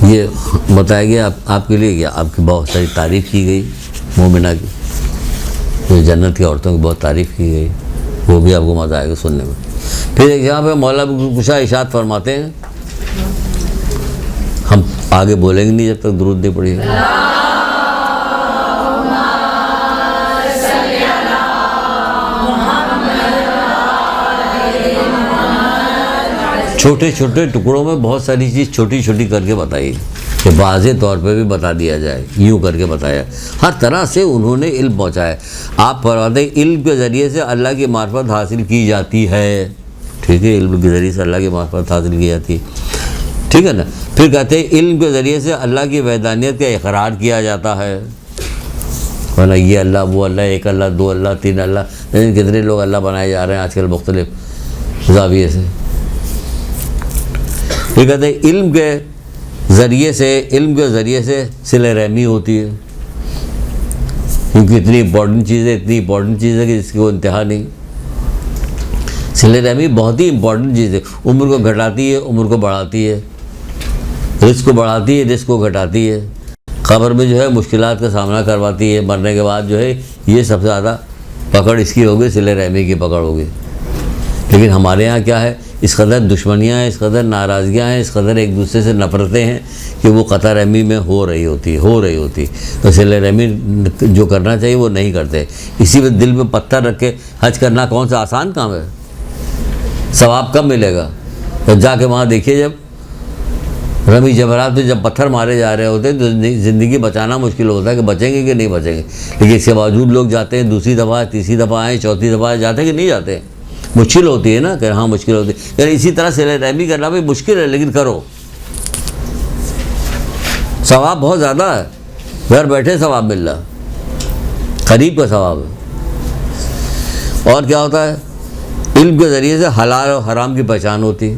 یہ بتایا گیا آپ کے لیے، کیا آپ کی بہت ساری تعریف کی گئی مومنہ کی، جو جنت کی عورتوں کی بہت تعریف کی گئی. وہ بھی آپ کو مزہ آئے گا سننے میں. پھر ایک یہاں پہ مولا کشا ارشاد فرماتے ہیں، ہم آگے بولیں گے نہیں جب تک درود نہیں پڑھیں گے. چھوٹے چھوٹے ٹکڑوں میں بہت ساری چیز چھوٹی چھوٹی کر کے بتائی. کہ واضح طور پہ بھی بتا دیا جائے، یوں کر کے بتایا، ہر طرح سے انہوں نے علم پہنچایا۔ آپ فرماتے ہیں علم کے ذریعے سے اللہ کی معرفت حاصل کی جاتی ہے، ٹھیک ہے، علم کے ذریعے سے اللہ کی معرفت حاصل کی جاتی ہے، ٹھیک ہے نا۔ پھر کہتے ہیں علم کے ذریعے سے اللہ کی وحدانیت کا اقرار کیا جاتا ہے، ورنہ یہ اللہ وہ اللہ، ایک اللہ، دو اللہ، تین اللہ، لیکن کتنے لوگ اللہ بنائے جا رہے ہیں آج کل مختلف زاویے سے۔ پھر کہتے ہیں علم کے ذریعے سے صلہ رحمی ہوتی ہے، کیونکہ اتنی امپورٹنٹ چیز ہے کہ جس کی کوئی انتہا نہیں۔ صلہ رحمی بہت ہی امپورٹنٹ چیز ہے، عمر کو گھٹاتی ہے، عمر کو بڑھاتی ہے، رزق کو بڑھاتی ہے، رزق کو گھٹاتی ہے، قبر میں جو ہے مشکلات کا سامنا کرواتی ہے، مرنے کے بعد جو ہے یہ سب سے زیادہ پکڑ اس کی ہوگی، صلہ رحمی کی پکڑ ہوگی۔ لیکن ہمارے ہاں کیا ہے، اس قدر دشمنیاں ہیں، اس قدر ناراضگیاں ہیں، اس قدر ایک دوسرے سے نفرتیں ہیں کہ وہ قطع رحمی میں ہو رہی ہوتی تو صلہ رحمی جو کرنا چاہیے وہ نہیں کرتے۔ اسی میں دل میں پتھر رکھ کے حج کرنا کون سا آسان کام ہے؟ ثواب کب ملے گا؟ تو جا کے وہاں دیکھیے، جب رمی جمرات میں جب پتھر مارے جا رہے ہوتے ہیں تو زندگی بچانا مشکل ہوتا ہے کہ بچیں گے کہ نہیں بچیں گے، لیکن اس کے باوجود لوگ جاتے ہیں، دوسری دفعہ تیسری دفعہ آئیں، چوتھی دفعہ جاتے ہیں کہ نہیں جاتے؟ مشکل ہوتی ہے نا، کہ ہاں مشکل ہوتی ہے، یعنی اسی طرح صلہ رحمی کرنا بھی مشکل ہے، لیکن کرو، ثواب بہت زیادہ ہے، گھر بیٹھے ثواب مل رہا، قریب کا ثواب ہے۔ اور کیا ہوتا ہے؟ علم کے ذریعے سے حلال و حرام کی پہچان ہوتی ہے،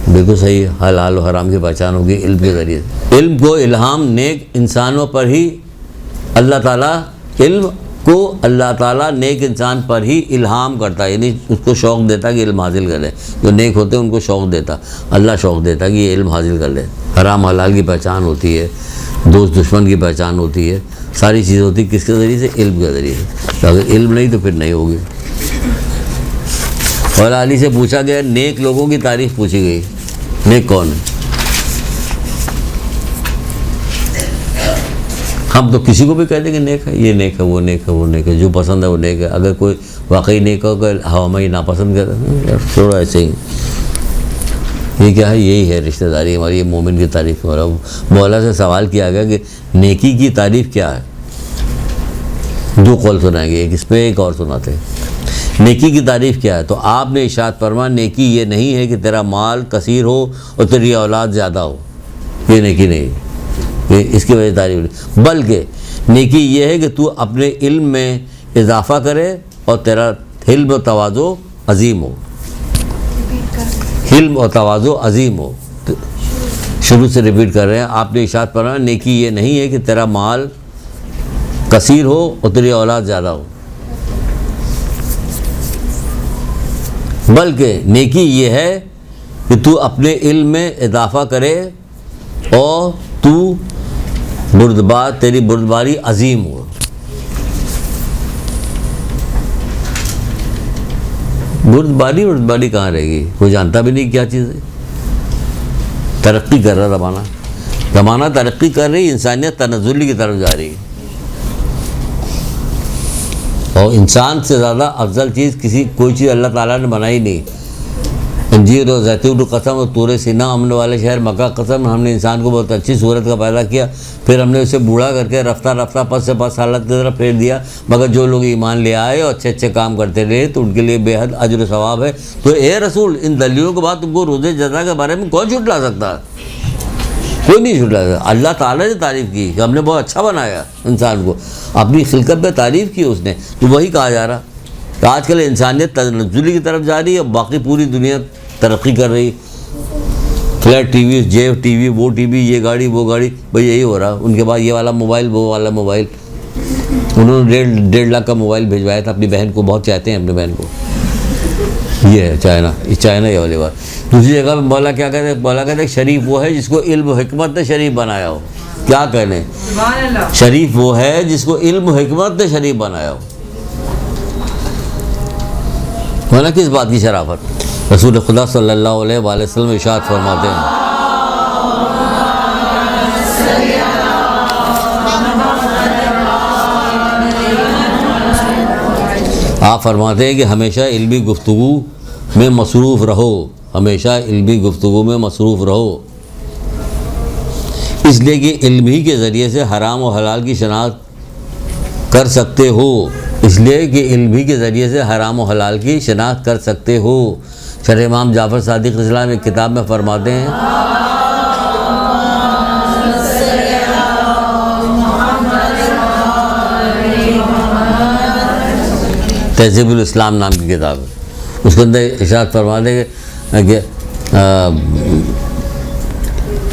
بالکل صحیح ہے، حلال و حرام کی پہچان ہوگی علم کے ذریعے سے۔ علم کو الہام نیک انسانوں پر ہی اللہ تعالیٰ نیک انسان پر ہی الہام کرتا ہے، یعنی اس کو شوق دیتا کہ علم حاصل کرے، جو نیک ہوتے ہیں ان کو شوق دیتا، اللہ شوق دیتا کہ یہ علم حاصل کر لے۔ حرام حلال کی پہچان ہوتی ہے، دوست دشمن کی پہچان ہوتی ہے، ساری چیزیں ہوتی ہے کس کے ذریعے سے؟ علم کے ذریعے سے۔ اگر علم نہیں تو پھر نہیں ہوگی۔ اور علی سے پوچھا گیا، نیک لوگوں کی تعریف پوچھی گئی، نیک کون ہے؟ ہم تو کسی کو بھی کہہ دیں کہ نیک ہے، یہ نیک ہے، وہ نیک ہے، وہ نیک ہے، جو پسند ہے وہ نیک ہے۔ اگر کوئی واقعی نیک ہو کہ ہوا میں ناپسند کرتا ہے، تھوڑا ایسے ہی، یہ کیا ہے؟ یہی ہے رشتہ داری ہماری، یہ مومن کی تعریف ہو رہا ہے۔ مولا سے سوال کیا گیا کہ نیکی کی تعریف کیا ہے؟ دو قول سنائیں گے، ایک اس پہ ایک اور سناتے ہیں۔ نیکی کی تعریف کیا ہے؟ تو آپ نے ارشاد فرمایا، نیکی یہ نہیں ہے کہ تیرا مال کثیر ہو اور تیری اولاد زیادہ ہو، یہ نیکی نہیں، اس کی وجہ تعریف نہیں، بلکہ نیکی یہ ہے کہ تو اپنے علم میں اضافہ کرے اور تیرا حلم و تواضع عظیم ہو، حلم و تواضع عظیم ہو۔ شروع سے ریپیٹ کر رہے ہیں، آپ نے ارشاد فرمایا، نیکی یہ نہیں ہے کہ تیرا مال کثیر ہو اور تیری اولاد زیادہ ہو، بلکہ نیکی یہ ہے کہ تو اپنے علم میں اضافہ کرے اور تو تیری بردباری عظیم ہو۔ بردباری کہاں رہے گی؟ کوئی جانتا بھی نہیں کیا چیز ہے۔ ترقی کر رہا زمانہ ترقی کر رہی، انسانیت تنزلی کی طرف جا رہی ہے، اور انسان سے زیادہ افضل چیز کوئی چیز اللہ تعالیٰ نے بنائی نہیں۔ انجیر و زیتون قسم اور طور سینا امن والے شہر مکہ قسم، ہم نے انسان کو بہت اچھی صورت کا پیدا کیا، پھر ہم نے اسے بوڑھا کر کے رفتہ پس سے پس حالت کی طرف پھیر دیا، مگر جو لوگ ایمان لے آئے اور اچھے کام کرتے رہے تو ان کے لیے بے حد اجر و ثواب ہے۔ تو اے رسول، ان دلیلوں کے بعد تم کو روز جزا کے بارے میں کون جھٹلا سکتا ہے؟ کوئی نہیں جھٹلا سکتا۔ اللہ تعالیٰ نے تعریف کی کہ ہم نے بہت اچھا بنایا انسان کو، اپنی خلقت پہ تعریف کی اس نے، تو وہی کہا جا رہا کہ آج کل انسانیت تنزلی کی طرف جا رہی ہے، باقی پوری دنیا ترقی کر رہی، flat TV, Geo TV, وہ ٹی وی، یہ گاڑی وہ گاڑی، بھائی یہی ہو رہا۔ ان کے بعد یہ والا موبائل وہ والا موبائل، انہوں نے 1.5 لاکھ کا موبائل بھیجوایا تھا اپنی بہن کو، بہت چاہتے ہیں اپنی بہن کو۔ یہ ہے چائنا یہ والی بات۔ دوسری جگہ پہ مولا کیا کہتے ہیں؟ مولا کہتے ہیں شریف وہ ہے جس کو علم و حکمت نے شریف بنایا ہو۔ کیا کہنے؟ شریف وہ ہے جس کو علم و حکمت نے شریف بنایا ہو نا، کس بات کی شرافت؟ رسول خدا صلی اللہ علیہ وآلہ وسلم ارشاد فرماتے ہیں، آپ فرماتے ہیں کہ ہمیشہ علمی گفتگو میں مصروف رہو، ہمیشہ علمی گفتگو میں مصروف رہو، اس لیے کہ علم ہی کے ذریعے سے حرام و حلال کی شناخت کر سکتے ہو، اس لیے کہ علم ہی کے ذریعے سے حرام و حلال کی شناخت کر سکتے ہو۔ شرح امام جعفر صادق اسلام ایک کتاب میں فرماتے ہیں، تہذیب الاسلام نام کی کتاب ہے، اس کے اندر ارشاد فرماتے ہیں کہ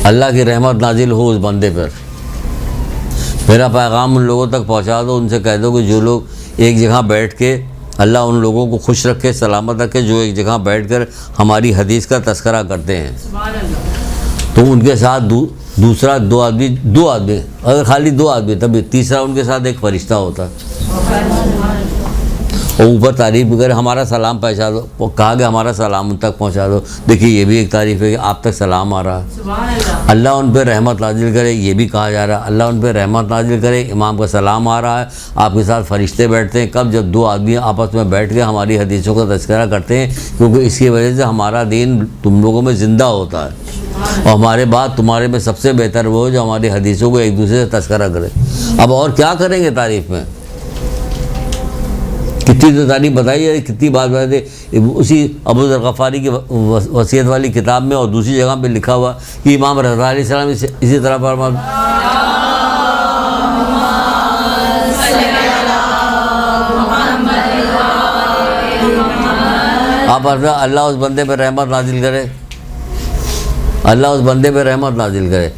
اللہ کی رحمت نازل ہو اس بندے پر، میرا پیغام ان لوگوں تک پہنچا دو، ان سے کہہ دو کہ جو لوگ ایک جگہ بیٹھ کے، اللہ ان لوگوں کو خوش رکھے، سلامت رکھے جو ایک جگہ بیٹھ کر ہماری حدیث کا تذکرہ کرتے ہیں، تو ان کے ساتھ دوسرا دو آدمی اگر خالی دو آدمی تب تیسرا ان کے ساتھ ایک فرشتہ ہوتا، اور اوپر تعریف کرے، ہمارا سلام پہنچا دو، کہا کہ ہمارا سلام ان تک پہنچا دو۔ دیکھیے یہ بھی ایک تعریف ہے کہ آپ تک سلام آ رہا ہے، اللہ ان پہ رحمت نازل کرے، یہ بھی کہا جا رہا ہے اللہ ان پہ رحمت نازل کرے، امام کا سلام آ رہا ہے، آپ کے ساتھ فرشتے بیٹھتے ہیں، کب؟ جب دو آدمی آپس میں بیٹھ کے ہماری حدیثوں کا تذکرہ کرتے ہیں، کیونکہ اس کی وجہ سے ہمارا دین تم لوگوں میں زندہ ہوتا ہے، اور ہمارے بعد تمہارے میں سب سے بہتر وہ جو ہماری حدیثوں کو ایک دوسرے سے تذکرہ کرے۔ اب اور کیا کریں گے تعریف میں؟ کتنی تو تعریف بتائی ہے، کتنی بات بتائی، اسی ابو ذر غفاری کی وصیت والی کتاب میں اور دوسری جگہ پہ لکھا ہوا کہ امام رضا علیہ السلام اسی طرح فرماتے آپ اللہ اس بندے پہ رحمت نازل کرے، اللہ اس بندے پہ رحمت نازل کرے۔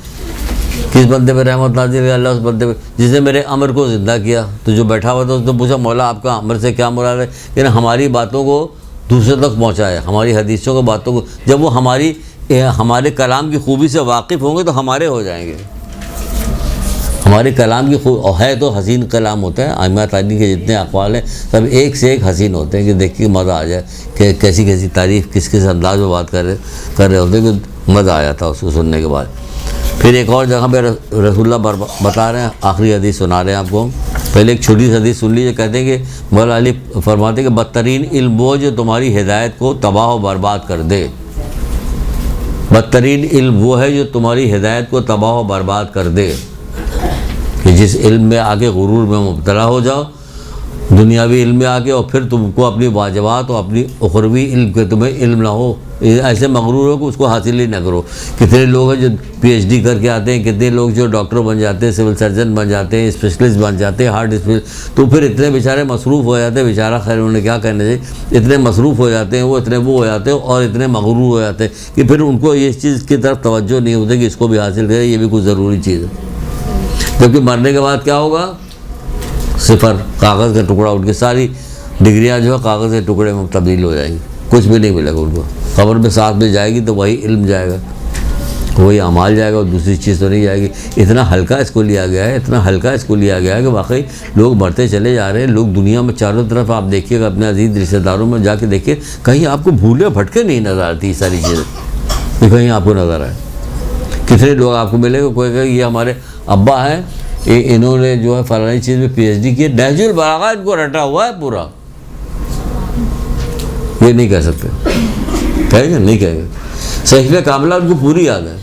کس بندے پہ رحمت نازل کرے؟ اللہ اس بندے پہ جس نے میرے امر کو زندہ کیا۔ تو جو بیٹھا ہوا تھا اس نے پوچھا مولا آپ کا امر سے کیا مراد ہے؟ یعنی ہماری باتوں کو دوسرے تک پہنچائے، ہماری حدیثوں کو باتوں کو، جب وہ ہمارے کلام کی خوبی سے واقف ہوں گے تو ہمارے ہو جائیں گے۔ ہمارے کلام کی اور ہے تو حسین کلام ہوتا ہے، ائمہ تعلیم کے جتنے اقوال ہیں سب ایک سے ایک حسین ہوتے ہیں کہ دیکھ کے مزہ آ جائے کہ کیسی کیسی تعریف کس انداز میں بات کر رہے ہوتے ہیں کہ مزہ آیا تھا اس کو سننے کے بعد۔ پھر ایک اور جگہ پہ رسول اللہ بتا رہے ہیں، آخری حدیث سنا رہے ہیں آپ کو، پہلے ایک چھوٹی سی حدیث سن لیجیے۔ کہتے ہیں کہ مولا علی فرماتے ہیں کہ بدترین علم وہ جو تمہاری ہدایت کو تباہ و برباد کر دے، بدترین علم وہ ہے جو تمہاری ہدایت کو تباہ و برباد کر دے، کہ جس علم میں آگے غرور میں مبتلا ہو جاؤ، دنیاوی علم میں آگے، اور پھر تم کو اپنی واجبات اور اپنی اخروی علم کے تمہیں علم نہ ہو، ایسے مغرور ہو کہ اس کو حاصل ہی نہ کرو۔ کتنے لوگ ہیں جو پی ایچ ڈی کر کے آتے ہیں، کتنے لوگ جو ڈاکٹر بن جاتے ہیں، سول سرجن بن جاتے ہیں، اسپیشلسٹ بن جاتے ہیں، ہارٹ اسپیشلسٹ، تو پھر اتنے بیچارے مصروف ہو جاتے ہیں، بیچارہ خیر انہیں کیا کہنا چاہیے، اتنے مصروف ہو جاتے ہیں وہ، اتنے وہ ہو جاتے ہیں اور اتنے مغرور ہو جاتے ہیں کہ پھر ان کو اس چیز کی طرف توجہ نہیں ہوتی کہ اس کو بھی حاصل کرے، یہ بھی کچھ ضروری چیز ہے۔ کیونکہ مرنے کے بعد کیا ہوگا؟ صفر، کاغذ کا ٹکڑا اٹھ کے ساری ڈگریاں جو ہے کاغذ کے ٹکڑے میں تبدیل ہو جائیں گی، کچھ بھی نہیں ملے گا ان کو۔ قبر میں ساتھ میں جائے گی تو وہی علم جائے گا، وہی اعمال جائے گا، اور دوسری چیز تو نہیں جائے گی۔ اتنا ہلکا اس کو لیا گیا ہے، اتنا ہلکا اس کو لیا گیا ہے کہ واقعی لوگ مرتے چلے جا رہے ہیں۔ لوگ دنیا میں چاروں طرف آپ دیکھیے گا، اپنے عزیز رشتہ داروں میں جا کے دیکھیے، کہیں آپ کو بھولے بھٹکے نہیں نظر آتی یہ ساری چیزیں، کہ کہیں آپ کو نظر آئے۔ کتنے لوگ آپ کو ملے گا، کوئی کہے یہ ہمارے ابا ہیں، انہوں نے جو ہے فلانی چیز میں پی ایچ ڈی کی، نہج البلاغہ ان کو رٹا ہوا ہے پورا، یہ نہیں کہہ سکتے، کہیں گے نہیں کہیں گے۔ صحیفہ کاملہ ان کو پوری یاد ہے،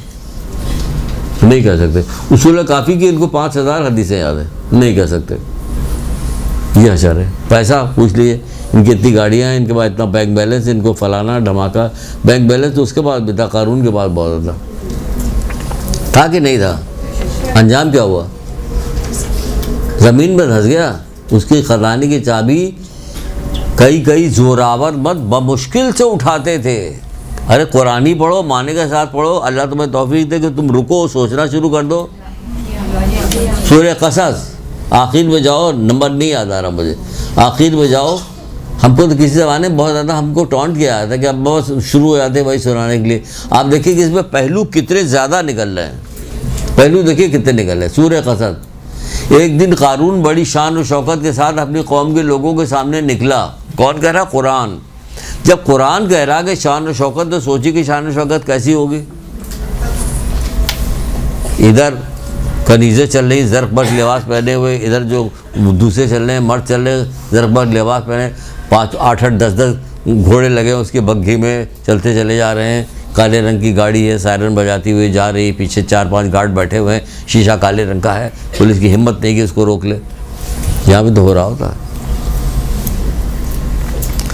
نہیں کہہ سکتے۔ اصول کافی کی ان کو 5000 حدیثیں یاد ہیں، نہیں کہہ سکتے۔ یہ اشعار ہے۔ پیسہ پوچھ لیجیے، ان کی اتنی گاڑیاں ہیں، ان کے بعد اتنا بینک بیلنس، ان کو فلانا دھماکہ بینک بیلنس تو اس کے بعد بھی تھا، قارون کے بعد بہت زیادہ تھا کہ نہیں تھا۔ انجام کیا ہوا؟ زمین میں دھس گیا۔ اس کی خزانے کی چابی کئی زوراور مرد بمشکل سے اٹھاتے تھے۔ ارے قرآن ہی پڑھو، معنی کے ساتھ پڑھو، اللہ تمہیں توفیق دے کہ تم رکو، سوچنا شروع کر دو۔ سورہ قصص آخر میں جاؤ، نمبر نہیں یاد آ رہا مجھے، آخر میں جاؤ۔ ہم کو تو کسی زمانے بہت زیادہ ہم کو ٹونٹ کیا تھا کہ اب بہت شروع ہو جاتے ہیں وہی سنانے کے لیے۔ آپ دیکھیے کہ اس میں پہلو کتنے زیادہ نکل رہے ہیں، پہلو دیکھیے کتنے نکل رہے ہیں۔ سورہ قصص، ایک دن قارون بڑی شان و شوکت کے ساتھ اپنی قوم کے لوگوں کے سامنے نکلا۔ کون کہہ رہا؟ قرآن۔ جب قرآن کہہ رہا کہ شان و شوکت، تو سوچی کہ شان و شوکت کیسی ہوگی۔ ادھر کنیزیں چل رہی زرق برق لباس پہنے ہوئے، ادھر جو دوسرے چل رہے ہیں مرد چل رہے ہیں زرق برق لباس پہنے، 5 8 10 گھوڑے لگے ہیں اس کی بگھی میں، چلتے چلے جا رہے ہیں، کالے رنگ کی گاڑی ہے، سائرن بجاتی ہوئی جا رہی، پیچھے 4-5 گارڈ بیٹھے ہوئے ہیں، شیشہ کالے رنگ کا ہے، پولیس کی ہمت نہیں کہ اس کو روک لے۔ یہاں پہ تو ہو رہا ہوتا ہے۔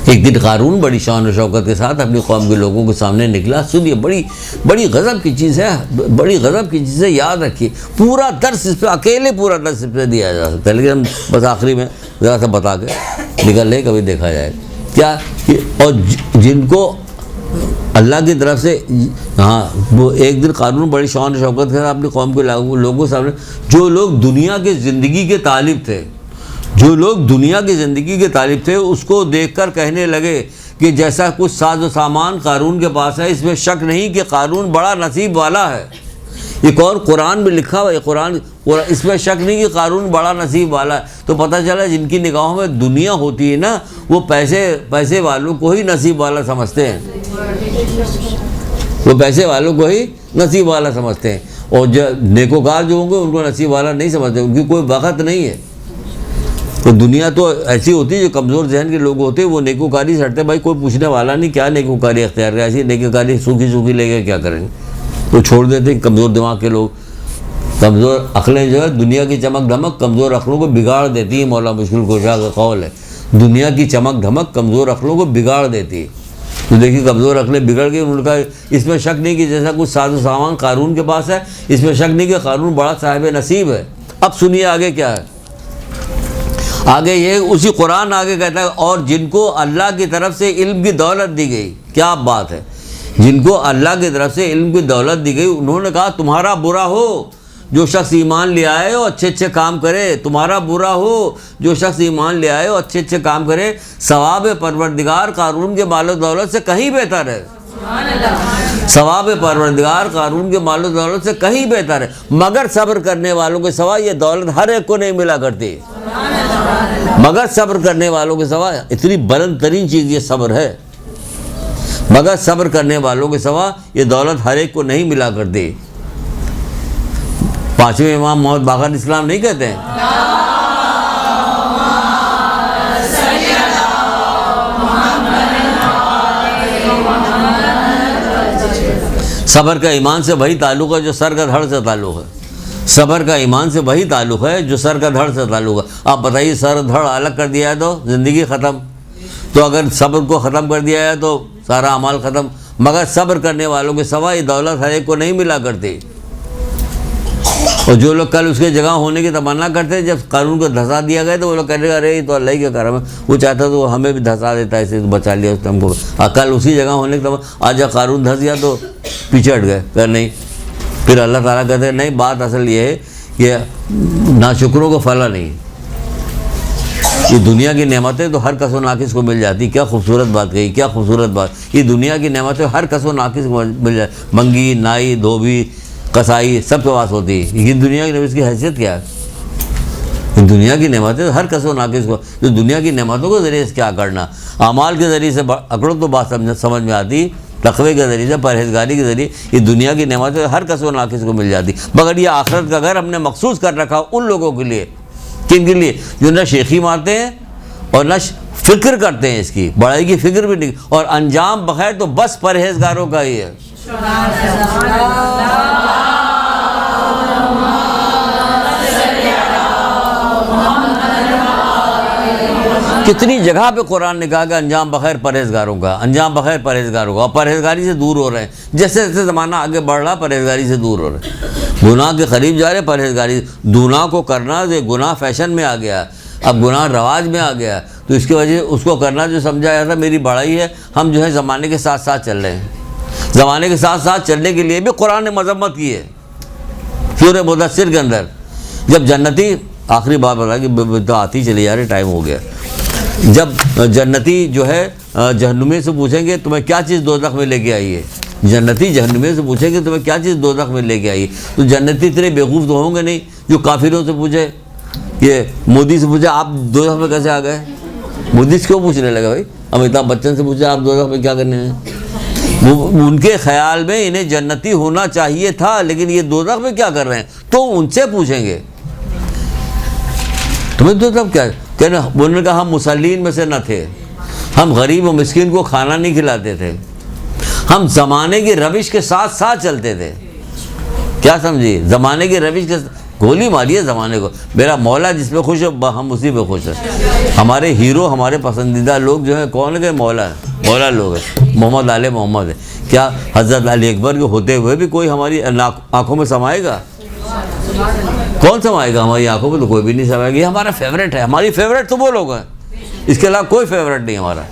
ایک دن قارون بڑی شان و شوکت کے ساتھ اپنی قوم کے لوگوں کے سامنے نکلا۔ سنیے، بڑی غضب کی چیز ہے، بڑی غضب کی چیز ہے، یاد رکھیے۔ پورا درس اس پہ، اکیلے پورا درس اس پہ دیا جا سکتا ہے، لیکن ہم بس آخری میں ذرا سا بتا کے نکل لے، کبھی دیکھا جائے کیا۔ اور جن کو اللہ کی طرف سے، ہاں، وہ ایک دن قارون بڑی شان و شوکت کے ساتھ اپنی قوم کے لوگوں کے سامنے، جو لوگ دنیا کی زندگی کے طالب تھے، جو لوگ دنیا کی زندگی کے طالب تھے، اس کو دیکھ کر کہنے لگے کہ جیسا کچھ ساز و سامان قارون کے پاس ہے، اس میں شک نہیں کہ قارون بڑا نصیب والا ہے۔ ایک اور قرآن میں لکھا ہوا ہے، قرآن اس میں شک نہیں کہ قارون بڑا نصیب والا ہے۔ تو پتہ چلا جن کی نگاہوں میں دنیا ہوتی ہے نا، وہ پیسے والوں کو ہی نصیب والا سمجھتے ہیں، وہ پیسے والوں کو ہی نصیب والا سمجھتے ہیں، اور جو نیکوکار جو ہوں گے ان کو نصیب والا نہیں سمجھتے، ان کی کوئی وقت نہیں ہے۔ تو دنیا تو ایسی ہوتی ہے، جو کمزور ذہن کے لوگ ہوتے ہیں وہ نیکوکاری سے ہٹتے ہیں، بھائی کوئی پوچھنے والا نہیں، کیا نیکوکاری اختیار کرے، ایسی نیکوکاری سوکھی لے کے کیا کریں گے، تو چھوڑ دیتے ہیں۔ کمزور دماغ کے لوگ، کمزور عقلیں جو ہے، دنیا کی چمک دھمک کمزور عقلوں کو بگاڑ دیتی ہے، مولا مشکل کشا کا قول ہے، دنیا کی چمک دھمک کمزور عقلوں کو بگاڑ دیتی ہے۔ تو دیکھیے کمزور عقلیں بگڑ گئی، انہوں نے کہا اس میں شک نہیں کہ جیسا کچھ ساز و سامان قارون کے پاس ہے، اس میں شک نہیں کہ قارون بڑا صاحب نصیب ہے۔ اب سنیے آگے کیا ہے، آگے یہ اسی قرآن آگے کہتا ہے، اور جن کو اللہ کی طرف سے علم کی دولت دی گئی، کیا بات ہے، جن کو اللہ کی طرف سے علم کی دولت دی گئی، انہوں نے کہا تمہارا برا ہو جو شخص ایمان لے آئے اور اچھے کام کرے، تمہارا برا ہو جو شخص ایمان لے آئے اور اچھے کام کرے، ثواب پروردگار قارون کے مال و دولت سے کہیں بہتر ہے، ثواب پروردگار قارون کے مال و دولت سے کہیں بہتر ہے، مگر صبر کرنے والوں کے سوا یہ دولت ہر ایک کو نہیں ملا کرتی، مگر صبر کرنے والوں کے سوا، اتنی بلند ترین چیز یہ صبر ہے، مگر صبر کرنے والوں کے سوا یہ دولت ہر ایک کو نہیں ملا کرتی۔ پانچویں امام محمد باقر اسلام نہیں کہتے ہیں، صبر کا ایمان سے وہی تعلق ہے جو سر کا دھڑ سے تعلق ہے، صبر کا ایمان سے وہی تعلق ہے جو سر کا دھڑ سے تعلق ہے۔ آپ بتائیے، سر دھڑ الگ کر دیا ہے تو زندگی ختم، تو اگر صبر کو ختم کر دیا ہے تو سارا اعمال ختم، مگر صبر کرنے والوں کے سوا یہ دولت ہر ایک کو نہیں ملا کرتی۔ اور جو لوگ کل اس کے جگہ ہونے کی تمنا کرتے ہیں، جب قارون کو دھسا دیا گیا تو وہ لوگ کہتے ہیں ارے یہ تو اللہ ہی کا کرم ہے، وہ چاہتا تو ہمیں بھی دھسا دیتا ہے، اسے بچا لیا اس نے ہم کو، کل اسی جگہ ہونے کی تمنا، آج جب قارون دھس گیا تو پیچھے ہٹ گئے، کہ نہیں۔ پھر اللہ تعالیٰ کہتے ہیں نہیں، بات اصل یہ ہے کہ ناشکروں کو فلاح نہیں، یہ دنیا کی نعمتیں تو ہر کس و ناقص کو مل جاتی۔ کیا خوبصورت بات کہی، کیا خوبصورت بات، یہ دنیا کی نعمتیں ہر کس و ناقص کو مل جاتی، منگی، نائی، دھوبی، قصائی، سب کے پاس ہوتی ہے۔ یہ دنیا کی نعمت کی حیثیت کیا ہے، دنیا کی نعمتیں ہر کس و ناقص کو، جو دنیا کی نعمتوں کے ذریعے سے کیا کرنا، اعمال کے ذریعے سے اکڑو تو بات سمجھ میں آتی، تقوی کے ذریعے سے، پرہیزگاری کے ذریعے، یہ دنیا کی نعمتیں ہر کس و ناقص کو مل جاتی، مگر یہ آخرت کا گھر ہم نے مخصوص کر رکھا ان لوگوں کے لیے، کن کے لیے، جو نہ شیخی مارتے ہیں اور نہ فکر کرتے ہیں، اس کی بڑائی کی فکر بھی نہیں، اور انجام بخیر تو بس پرہیزگاروں کا ہی ہے۔ کتنی جگہ پہ قرآن نے کہا کہ انجام بخیر پرہیزگاروں کا، انجام بخیر پرہیزگاروں کا، اور پرہیزگاری سے دور ہو رہے ہیں، جیسے جیسے زمانہ آگے بڑھ رہا پرہیزگاری سے دور ہو رہے ہیں، گناہ کے قریب جا رہے، پرہیزگاری، گناہ کو کرنا، گناہ فیشن میں آ گیا، اب گناہ رواج میں آ گیا، تو اس کی وجہ اس کو کرنا جو سمجھا جاتا میری بڑائی ہے، ہم جو ہے زمانے کے ساتھ ساتھ چل رہے ہیں، زمانے کے ساتھ ساتھ چلنے کے لیے بھی قرآن نے مذمت کی ہے۔ سورہ مدثر کے اندر جب جنتی، آخری بات بتا کہ تو آتی چلی جا رہی، ٹائم ہو گیا، جب جنتی جو ہے جہنمی سے پوچھیں گے تمہیں کیا چیز دوزخ میں لے کے آئی ہے، جنتی جہنمی سے پوچھیں گے تمہیں کیا چیز دوزخ میں لے کے آئی ہے، تو جنتی اتنے بیوقوف تو ہوں گے نہیں جو کافروں سے پوچھے، یہ مودی سے پوچھے آپ دوزخ میں کیسے آ گئے، مودی سے کیوں پوچھنے لگا بھائی، امیتابھ بچن سے پوچھے آپ دوزخ میں کیا کرنے ہیں، وہ ان کے خیال میں انہیں جنتی ہونا چاہیے تھا، لیکن یہ دوزخ میں کیا کر رہے ہیں، تو ان سے پوچھیں گے تمہیں دوزخ کیا، کہنا انہوں نے کہا ہم مسلین میں سے نہ تھے، ہم غریب و مسکین کو کھانا نہیں کھلاتے تھے، ہم زمانے کی روش کے ساتھ ساتھ چلتے تھے. کیا سمجھیے؟ زمانے کی روش کے گولی ماری ہے زمانے کو. میرا مولا جس پہ خوش ہے ہم اسی پہ خوش ہیں. ہمارے ہیرو ہمارے پسندیدہ لوگ جو ہیں کون ہے؟ مولا لوگ ہیں. محمد آل محمد ہے. کیا حضرت علی اکبر کے ہوتے ہوئے بھی کوئی ہماری آنکھوں میں سمائے گا؟ کون سمائے گا ہماری آنکھوں میں؟ تو کوئی بھی نہیں سمائے گا. یہ ہمارا فیوریٹ ہے. ہماری فیوریٹ تو وہ لوگ ہیں, اس کے علاوہ کوئی فیوریٹ نہیں ہمارا.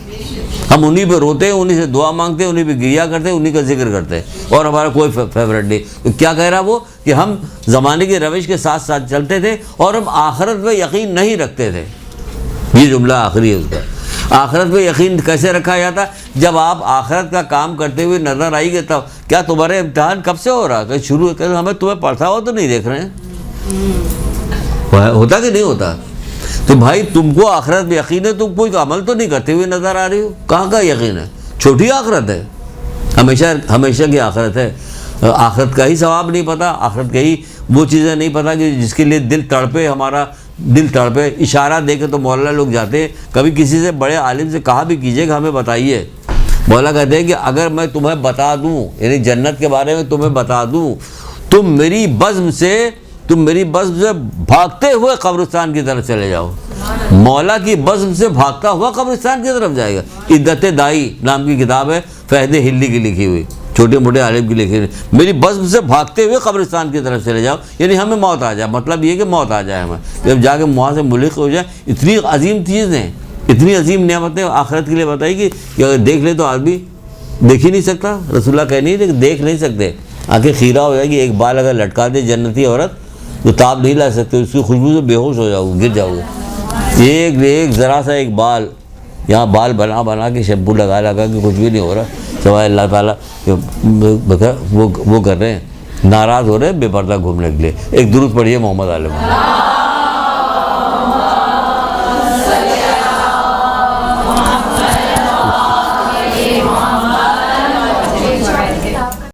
ہم انہی پہ روتے ہیں, انہی سے دعا مانگتے ہیں, انہی پہ گریا کرتے ہیں, انہی کا ذکر کرتے ہیں, اور ہمارا کوئی فیوریٹ نہیں. تو کیا کہہ رہا وہ کہ ہم زمانے کی روش کے ساتھ ساتھ چلتے تھے اور ہم آخرت پہ یقین نہیں رکھتے تھے. یہ جملہ آخری ہے اس کا. آخرت پہ یقین کیسے رکھا جاتا؟ جب آپ آخرت کا کام کرتے ہوئے نظر آئی گے تب. کیا تمہارے امتحان کب سے ہو رہا؟ کہ شروع ہمیں تمہیں پڑھتا ہوا تو نہیں دیکھ رہے ہیں؟ ہوتا کہ نہیں ہوتا؟ تو بھائی تم کو آخرت میں یقین ہے, تم کوئی عمل تو نہیں کرتے ہوئے نظر آ رہی ہو. کہاں کا یقین ہے؟ چھوٹی آخرت ہے, ہمیشہ کی آخرت ہے. آخرت کا ہی ثواب نہیں پتہ, آخرت کا ہی وہ چیزیں نہیں پتہ کہ جس کے لیے دل تڑپے, ہمارا دل تڑپے. اشارہ دے کے تو مولانا لوگ جاتے ہیں. کبھی کسی سے بڑے عالم سے کہا بھی کیجئے کہ ہمیں بتائیے. مولانا کہتے ہیں کہ اگر میں تمہیں بتا دوں, یعنی جنت کے بارے میں تمہیں بتا دوں, تم میری بزم سے بھاگتے ہوئے قبرستان کی طرف چلے جاؤ. مولا کی بزم سے بھاگتا ہوا قبرستان کی طرف جائے گا. عدت دائی نام کی کتاب ہے, فہد ہلی کی لکھی ہوئی, چھوٹے موٹے عالم کی لکھی ہوئی. میری بزم سے بھاگتے ہوئے قبرستان کی طرف چلے جاؤ, یعنی ہمیں موت آ جائے. مطلب یہ کہ موت آ جائے ہمیں, جب جا کے وہاں سے ملک ہو جائے. اتنی عظیم چیزیں, اتنی عظیم نعمتیں آخرت کے لیے بتائی کہ اگر دیکھ لے تو آدمی دیکھ ہی نہیں سکتا. رسول اللہ کہہ نہیں کہ دیکھ نہیں سکتے, آنکھیں خیرہ ہو جائے گی. ایک بال اگر لٹکا دے جنتی عورت تو تاب نہیں لا سکتے, اس کی خوشبو سے بے ہوش ہو جاؤ, گر جاؤ. ایک ذرا سا ایک بال, یہاں بال بنا کے شیمپو لگا کے کچھ بھی نہیں ہو رہا, سوائے اللہ تعالیٰ وہ کر رہے ہیں, ناراض ہو رہے ہیں بے پردہ گھومنے کے لیے. ایک درود پڑھیے محمد عالم.